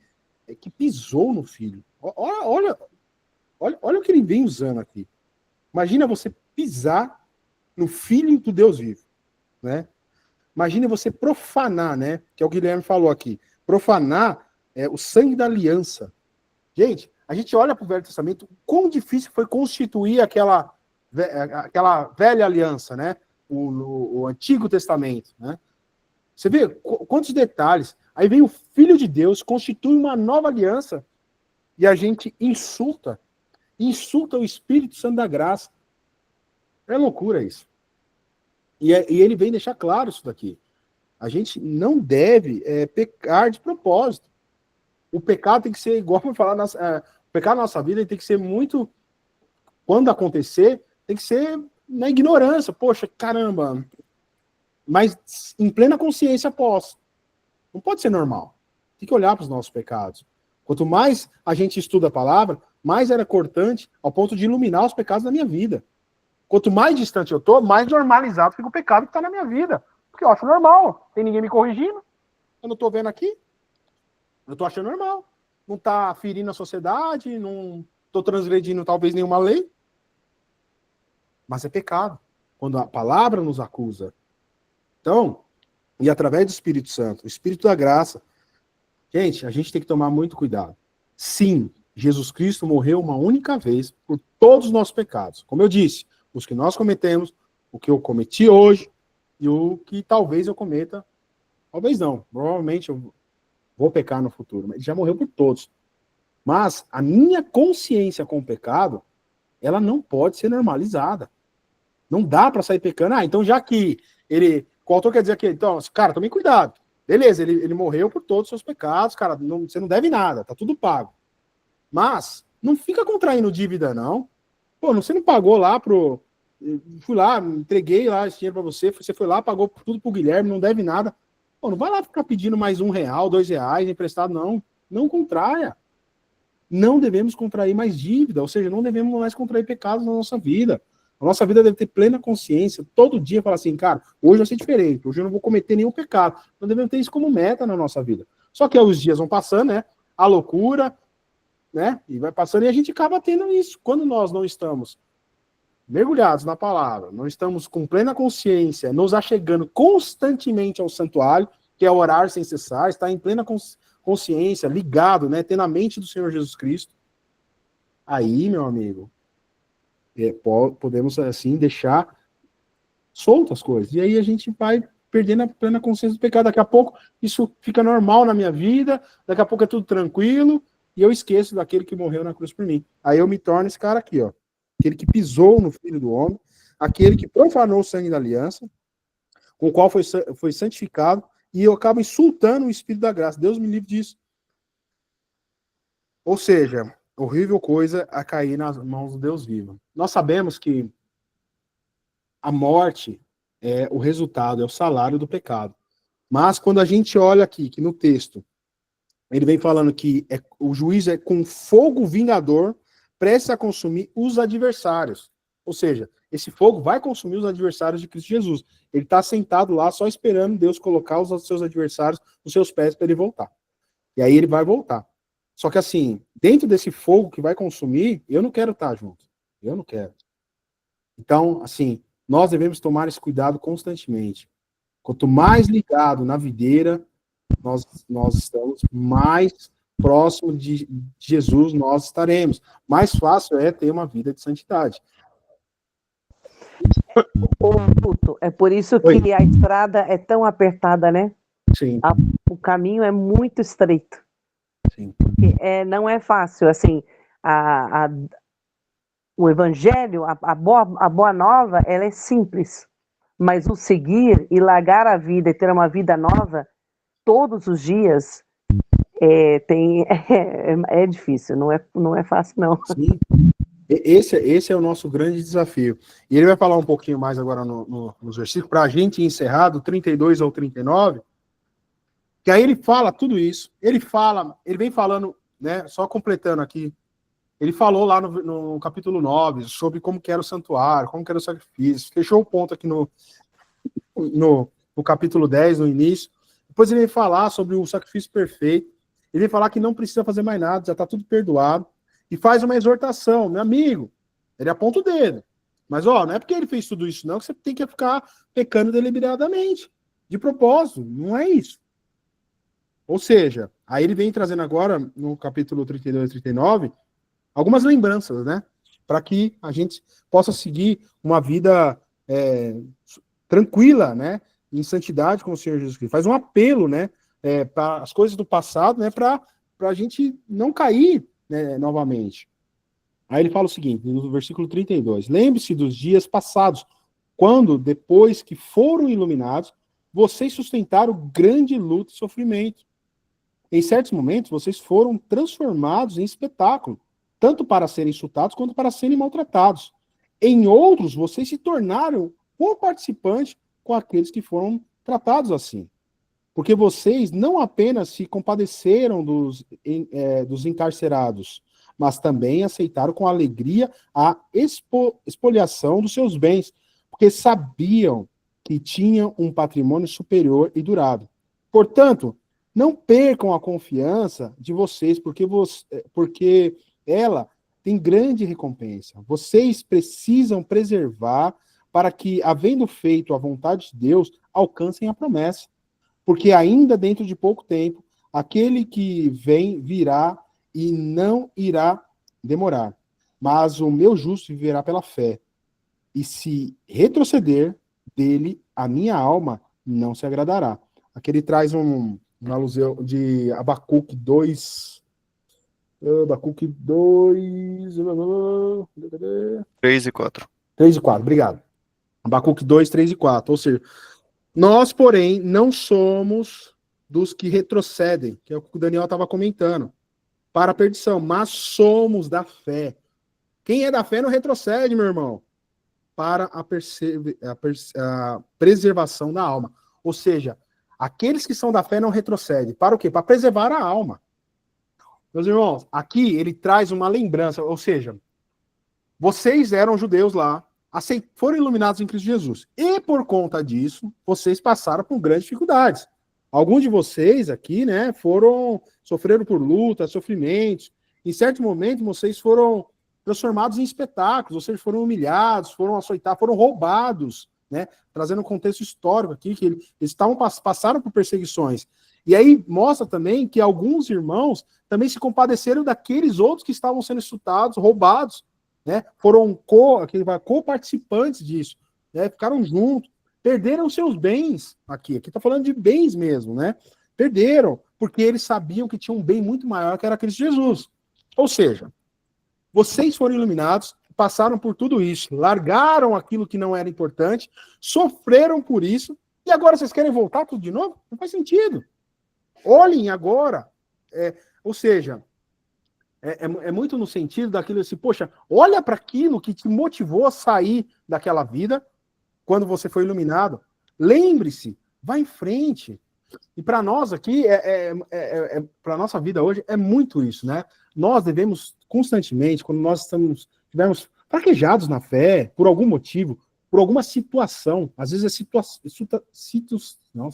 [SPEAKER 1] que pisou no filho. Olha o que ele vem usando aqui. Imagina você pisar no filho do Deus vivo, né? Imagine você profanar, né? Que é o Guilherme falou aqui. Profanar o sangue da aliança. Gente, a gente olha para o Velho Testamento, quão difícil foi constituir aquela velha aliança, né? O Antigo Testamento, né? Você vê quantos detalhes. Aí vem o Filho de Deus, constitui uma nova aliança e a gente insulta o Espírito Santo da graça. É loucura isso. E ele vem deixar claro isso daqui. A gente não deve pecar de propósito. O pecado tem que ser, igual eu falar, o pecado na nossa vida tem que ser muito, quando acontecer, tem que ser na ignorância. Poxa, caramba. Mas em plena consciência posso. Não pode ser normal. Tem que olhar para os nossos pecados. Quanto mais a gente estuda a palavra, mais era cortante ao ponto de iluminar os pecados da minha vida. Quanto mais distante eu estou, mais normalizado fica o pecado que está na minha vida. Porque eu acho normal. Tem ninguém me corrigindo. Eu não estou vendo aqui. Eu estou achando normal. Não está ferindo a sociedade, não estou transgredindo talvez nenhuma lei. Mas é pecado. Quando a palavra nos acusa. Então, e através do Espírito Santo, o Espírito da graça, gente, a gente tem que tomar muito cuidado. Sim, Jesus Cristo morreu uma única vez por todos os nossos pecados. Como eu disse, os que nós cometemos, o que eu cometi hoje e o que talvez eu cometa, talvez não, provavelmente eu vou pecar no futuro, mas ele já morreu por todos. Mas a minha consciência com o pecado, ela não pode ser normalizada. Não dá para sair pecando. Então já que o autor quer dizer aqui, então, cara, tome cuidado. Beleza, ele morreu por todos os seus pecados, cara, você não deve nada, tá tudo pago. Mas não fica contraindo dívida, não. Pô, você não pagou lá fui lá, entreguei lá esse dinheiro para você foi lá, pagou tudo pro Guilherme, não deve nada. Pô, não vai lá ficar pedindo mais R$1, R$2 emprestado, não. Não contraia. Não devemos contrair mais dívida, ou seja, não devemos mais contrair pecados na nossa vida. A nossa vida deve ter plena consciência, todo dia falar assim, cara, hoje vai ser diferente, hoje eu não vou cometer nenhum pecado. Nós devemos ter isso como meta na nossa vida. Só que aí os dias vão passando, né? A loucura, né? E vai passando e a gente acaba tendo isso. Quando nós não estamos mergulhados na palavra, não estamos com plena consciência, nos achegando constantemente ao santuário, que é orar sem cessar, estar em plena consciência, ligado, né? Tendo a mente do Senhor Jesus Cristo. Aí, meu amigo, podemos, assim, deixar soltas as coisas. E aí a gente vai perdendo a plena consciência do pecado. Daqui a pouco isso fica normal na minha vida, daqui a pouco é tudo tranquilo, e eu esqueço daquele que morreu na cruz por mim. Aí eu me torno esse cara aqui, ó. Aquele que pisou no Filho do Homem, aquele que profanou o sangue da aliança, com o qual foi santificado, e eu acabo insultando o Espírito da graça. Deus me livre disso. Ou seja, horrível coisa a cair nas mãos do Deus vivo. Nós sabemos que a morte é o resultado, é o salário do pecado. Mas quando a gente olha aqui, que no texto, ele vem falando que o juízo é com fogo vingador, prestes a consumir os adversários. Ou seja, esse fogo vai consumir os adversários de Cristo Jesus. Ele está sentado lá só esperando Deus colocar os seus adversários nos seus pés para ele voltar. E aí ele vai voltar. Só que assim, dentro desse fogo que vai consumir, eu não quero estar junto. Eu não quero. Então, assim, nós devemos tomar esse cuidado constantemente. Quanto mais ligado na videira, nós estamos, mais próximo de Jesus nós estaremos. Mais fácil é ter uma vida de santidade.
[SPEAKER 8] É por isso que a estrada é tão apertada, né?
[SPEAKER 1] Sim.
[SPEAKER 8] O caminho é muito estreito.
[SPEAKER 1] Sim.
[SPEAKER 8] Não é fácil, assim, o evangelho, a boa nova, ela é simples, mas o seguir e largar a vida e ter uma vida nova todos os dias é difícil, não é fácil, não.
[SPEAKER 1] Sim. Esse é o nosso grande desafio. E ele vai falar um pouquinho mais agora nos versículos, para a gente encerrar, do 32 ao 39, que aí ele fala tudo isso. Ele vem falando, né, só completando aqui, ele falou lá no capítulo 9 sobre como que era o santuário, como que era o sacrifício, fechou o ponto aqui no capítulo 10, no início. Depois ele vem falar sobre o sacrifício perfeito, ele vem falar que não precisa fazer mais nada, já está tudo perdoado, e faz uma exortação, meu amigo, ele aponta o dedo, mas não é porque ele fez tudo isso não, que você tem que ficar pecando deliberadamente, de propósito, não é isso. Ou seja, aí ele vem trazendo agora, no capítulo 32 e 39, algumas lembranças, né, para que a gente possa seguir uma vida tranquila, né, em santidade com o Senhor Jesus Cristo. Faz um apelo, né, para as coisas do passado, né, para a gente não cair, né, novamente. Aí ele fala o seguinte, no versículo 32, lembre-se dos dias passados, quando, depois que foram iluminados, vocês sustentaram grande luta e sofrimento. Em certos momentos, vocês foram transformados em espetáculo, tanto para serem insultados quanto para serem maltratados. Em outros, vocês se tornaram co-participantes com aqueles que foram tratados assim. Porque vocês não apenas se compadeceram dos encarcerados, mas também aceitaram com alegria a expoliação dos seus bens, porque sabiam que tinham um patrimônio superior e durável. Portanto, não percam a confiança de vocês, porque ela tem grande recompensa. Vocês precisam preservar para que, havendo feito a vontade de Deus, alcancem a promessa. Porque ainda dentro de pouco tempo, aquele que vem virá e não irá demorar. Mas o meu justo viverá pela fé. E se retroceder dele, a minha alma não se agradará. Aqui ele traz uma alusão de Abacuque 2. Abacuque 2.
[SPEAKER 3] 3 e 4.
[SPEAKER 1] 3 e 4, obrigado. Abacuque 2, 3 e 4. Ou seja, nós, porém, não somos dos que retrocedem, que é o que o Daniel estava comentando, para a perdição, mas somos da fé. Quem é da fé não retrocede, meu irmão, para a preservação da alma. Ou seja, aqueles que são da fé não retrocedem. Para o quê? Para preservar a alma. Meus irmãos, aqui ele traz uma lembrança, ou seja, vocês eram judeus lá, foram iluminados em Cristo Jesus. E por conta disso, vocês passaram por grandes dificuldades. Alguns de vocês aqui, né, sofreram por lutas, sofrimentos. Em certo momento, vocês foram transformados em espetáculos, vocês foram humilhados, foram açoitados, foram roubados, né? Trazendo um contexto histórico aqui, que eles passaram por perseguições. E aí mostra também que alguns irmãos também se compadeceram daqueles outros que estavam sendo insultados, roubados, né? Foram co-participantes disso, né? Ficaram juntos, perderam seus bens aqui está falando de bens mesmo, né? Perderam, porque eles sabiam que tinha um bem muito maior, que era Cristo Jesus. Ou seja, vocês foram iluminados, passaram por tudo isso, largaram aquilo que não era importante, sofreram por isso, e agora vocês querem voltar tudo de novo? Não faz sentido. Olhem agora, ou seja, é muito no sentido daquilo assim, poxa, olha para aquilo que te motivou a sair daquela vida, quando você foi iluminado. Lembre-se, vá em frente. E para nós aqui, para a nossa vida hoje, é muito isso, né? Nós devemos constantemente, quando nós estivermos fraquejados na fé, por algum motivo, por alguma situação, às vezes é situacional,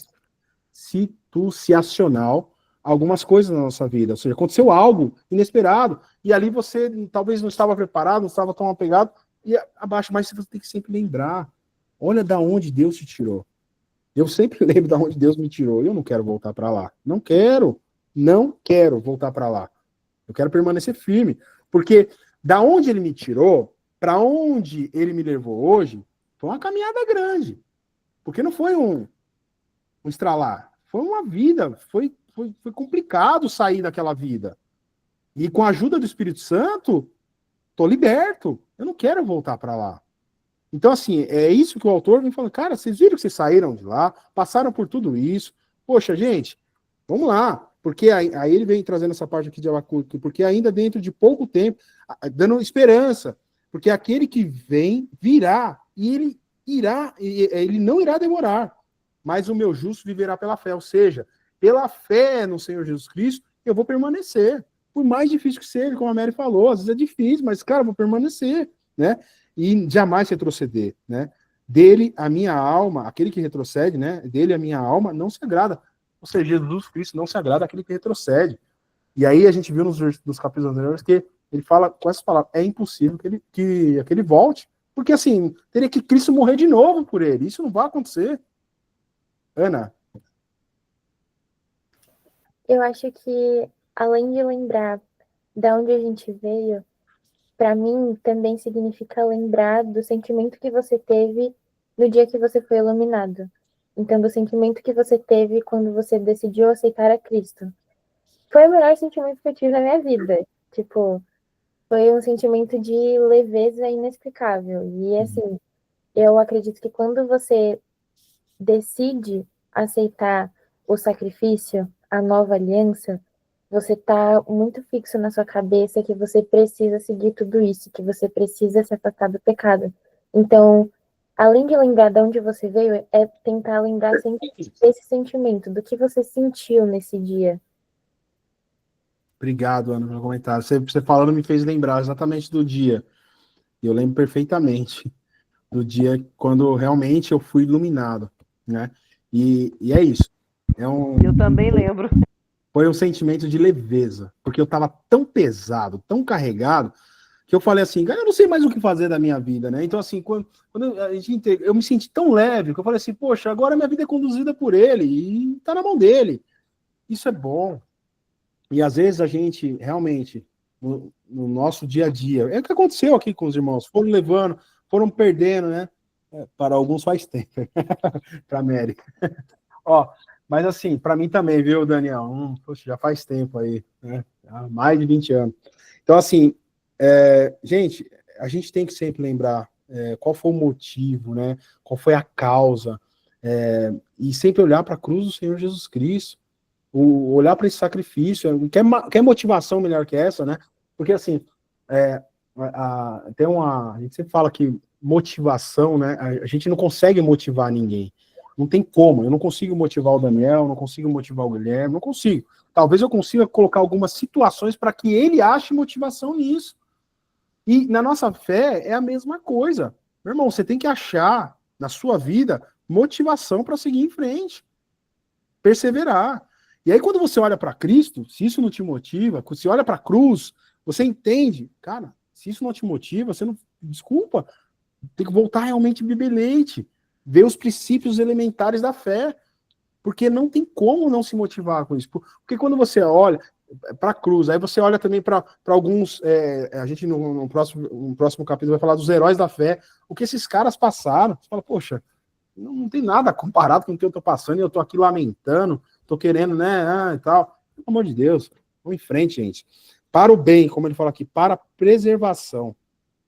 [SPEAKER 1] algumas coisas na nossa vida. Ou seja, aconteceu algo inesperado, e ali você talvez não estava preparado, não estava tão apegado, e abaixo, mas você tem que sempre lembrar, olha da onde Deus te tirou. Eu sempre lembro de onde Deus me tirou. Eu não quero voltar para lá. Não quero voltar para lá. Eu quero permanecer firme. Porque da onde ele me tirou, para onde ele me levou hoje, foi uma caminhada grande. Porque não foi um estralar. Foi uma vida. Foi complicado sair daquela vida. E com a ajuda do Espírito Santo, estou liberto. Eu não quero voltar para lá. Então, assim, é isso que o autor vem falando. Cara, vocês viram que vocês saíram de lá, passaram por tudo isso. Poxa, gente, vamos lá. Porque aí ele vem trazendo essa parte aqui de Abacuque, porque ainda dentro de pouco tempo, dando esperança. Porque aquele que vem virá, e ele não irá demorar, mas o meu justo viverá pela fé. Ou seja, pela fé no Senhor Jesus Cristo, eu vou permanecer. Por mais difícil que seja, como a Mary falou, às vezes é difícil, mas, cara, eu vou permanecer, né? E jamais retroceder, né? Dele, a minha alma, aquele que retrocede, né? Dele, a minha alma, não se agrada. Ou seja, Jesus Cristo não se agrada àquele que retrocede. E aí a gente viu nos capítulos anteriores que ele fala com essas palavras, é impossível que ele volte. Porque, assim, teria que Cristo morrer de novo por ele. Isso não vai acontecer. Ana?
[SPEAKER 9] Eu acho que, além de lembrar de onde a gente veio, para mim também significa lembrar do sentimento que você teve no dia que você foi iluminado. Então, do sentimento que você teve quando você decidiu aceitar a Cristo. Foi o melhor sentimento que eu tive na minha vida. Tipo, foi um sentimento de leveza inexplicável. E, assim, eu acredito que quando você decide aceitar o sacrifício, a nova aliança, você tá muito fixo na sua cabeça que você precisa seguir tudo isso, que você precisa se afastar do pecado. Então, além de lembrar de onde você veio, é tentar lembrar sempre desse sentimento, do que você sentiu nesse dia.
[SPEAKER 1] Obrigado, Ana, pelo comentário. Você falando me fez lembrar exatamente do dia. Eu lembro perfeitamente do dia quando realmente eu fui iluminado, né? E é isso.
[SPEAKER 8] Eu também lembro.
[SPEAKER 1] Foi um sentimento de leveza, porque eu estava tão pesado, tão carregado, que eu falei assim, cara, eu não sei mais o que fazer da minha vida, né? Então, assim, quando eu me senti tão leve, que eu falei assim, poxa, agora minha vida é conduzida por ele, e tá na mão dele. Isso é bom. E às vezes a gente, realmente, no nosso dia a dia, é o que aconteceu aqui com os irmãos, foram levando, foram perdendo, né? Para alguns faz tempo, para a Mary. Ó, mas assim, para mim também, viu, Daniel? Poxa, já faz tempo aí, né? Há mais de 20 anos. Então, assim, gente, a gente tem que sempre lembrar qual foi o motivo, né? Qual foi a causa, e sempre olhar para a cruz do Senhor Jesus Cristo, olhar para esse sacrifício. Quer motivação melhor que essa, né? Porque, assim, a gente sempre fala que motivação, né? A gente não consegue motivar ninguém. Não tem como. Eu não consigo motivar o Daniel, não consigo motivar o Guilherme, não consigo. Talvez eu consiga colocar algumas situações para que ele ache motivação nisso. E na nossa fé é a mesma coisa. Meu irmão, você tem que achar na sua vida motivação para seguir em frente. Perseverar. E aí quando você olha para Cristo, se isso não te motiva, se você olha para a cruz, você entende, cara, se isso não te motiva, você não, desculpa, tem que voltar realmente a beber leite, ver os princípios elementares da fé, porque não tem como não se motivar com isso. Porque quando você olha para a cruz, aí você olha também para alguns, a gente no próximo capítulo vai falar dos heróis da fé, o que esses caras passaram, você fala, poxa, não tem nada comparado com o que eu estou passando, e eu estou aqui lamentando, estou querendo, né, e tal. Pelo amor de Deus, vamos em frente, gente. Para o bem, como ele fala aqui, para a preservação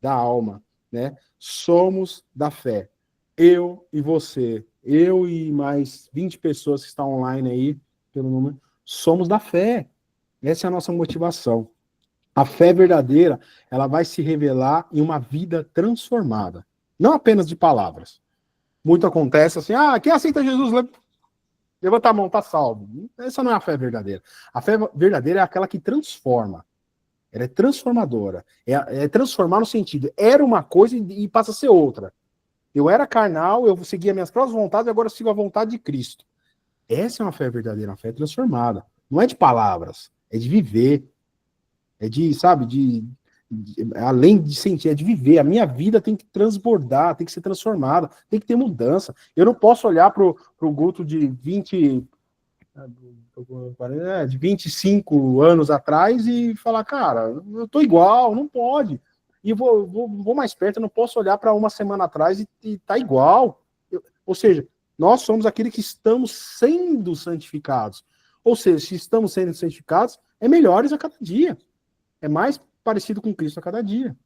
[SPEAKER 1] da alma, né? Somos da fé. Eu e você, eu e mais 20 pessoas que estão online aí, pelo número, somos da fé. Essa é a nossa motivação. A fé verdadeira, ela vai se revelar em uma vida transformada. Não apenas de palavras. Muito acontece assim, quem aceita Jesus, levanta a mão, tá salvo. Essa não é a fé verdadeira. A fé verdadeira é aquela que transforma. Ela é transformadora. É transformar no sentido, era uma coisa e passa a ser outra. Eu era carnal, eu seguia minhas próprias vontades e agora eu sigo a vontade de Cristo. Essa é uma fé verdadeira, uma fé transformada. Não é de palavras, é de viver. É de, sabe, além de sentir, é de viver. A minha vida tem que transbordar, tem que ser transformada, tem que ter mudança. Eu não posso olhar pro Guto de 25 anos atrás e falar, cara, eu tô igual, não pode. E vou mais perto, eu não posso olhar para uma semana atrás e tá igual. Ou seja, nós somos aqueles que estamos sendo santificados. Ou seja, se estamos sendo santificados, é melhores a cada dia. É mais parecido com Cristo a cada dia,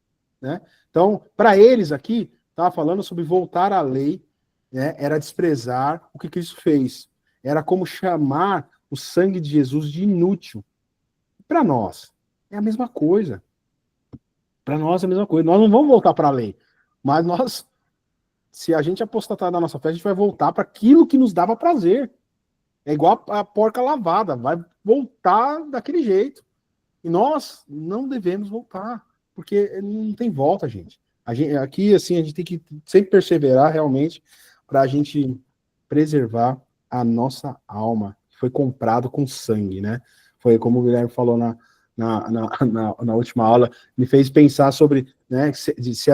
[SPEAKER 1] né? Então, para eles aqui, estava falando sobre voltar à lei, né? Era desprezar o que Cristo fez. Era como chamar o sangue de Jesus de inútil. Para nós, é a mesma coisa. Para nós é a mesma coisa. Nós não vamos voltar para a lei, mas nós, se a gente apostatar da nossa fé, a gente vai voltar para aquilo que nos dava prazer. É igual a porca lavada, vai voltar daquele jeito. E nós não devemos voltar, porque não tem volta, gente. Aqui, assim, a gente tem que sempre perseverar realmente para a gente preservar a nossa alma, que foi comprado com sangue, né? Foi como o Guilherme falou na última aula, me fez pensar sobre, né, de ser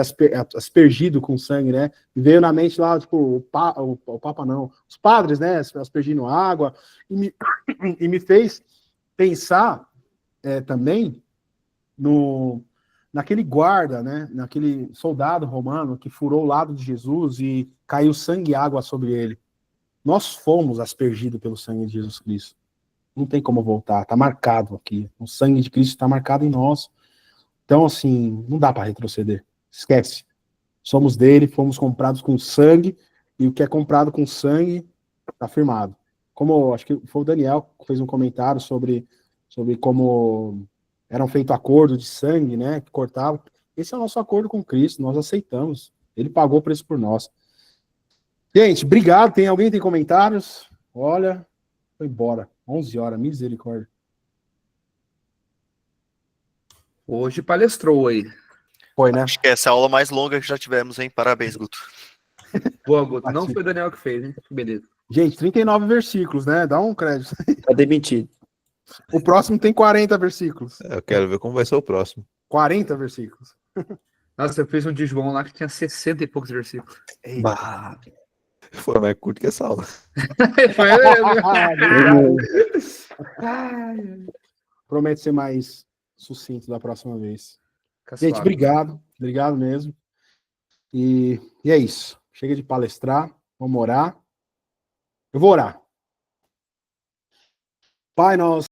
[SPEAKER 1] aspergido com sangue, né? Me veio na mente lá, tipo, o Papa não, os padres, né, aspergindo água, e me fez pensar também naquele guarda, né, naquele soldado romano que furou o lado de Jesus e caiu sangue e água sobre ele. Nós fomos aspergidos pelo sangue de Jesus Cristo. Não tem como voltar, tá marcado aqui. O sangue de Cristo está marcado em nós. Então, assim, não dá para retroceder. Esquece. Somos dele, fomos comprados com sangue, e o que é comprado com sangue está firmado. Como, acho que foi o Daniel que fez um comentário sobre como eram feitos acordos de sangue, né, que cortavam. Esse é o nosso acordo com Cristo, nós aceitamos. Ele pagou o preço por nós. Gente, obrigado. Alguém tem comentários? Olha, foi embora. 11 horas, misericórdia.
[SPEAKER 5] Hoje palestrou aí.
[SPEAKER 1] Foi, né?
[SPEAKER 3] Acho que essa é a aula mais longa que já tivemos, hein? Parabéns, Guto.
[SPEAKER 5] Boa, Guto. Não foi o Daniel que fez, hein? Beleza.
[SPEAKER 1] Gente, 39 versículos, né? Dá um crédito.
[SPEAKER 10] Tá demitido.
[SPEAKER 1] O próximo tem 40 versículos.
[SPEAKER 12] Eu quero ver como vai ser o próximo.
[SPEAKER 1] 40 versículos.
[SPEAKER 5] Nossa, eu fiz um de João lá que tinha 60 e poucos versículos.
[SPEAKER 10] Bah.
[SPEAKER 12] Foi mais curto que essa aula.
[SPEAKER 5] Foi
[SPEAKER 1] Prometo ser mais sucinto da próxima vez.
[SPEAKER 5] Caçoado.
[SPEAKER 1] Gente, obrigado. Obrigado mesmo. E é isso. Chega de palestrar. Vamos orar. Eu vou orar. Pai, nós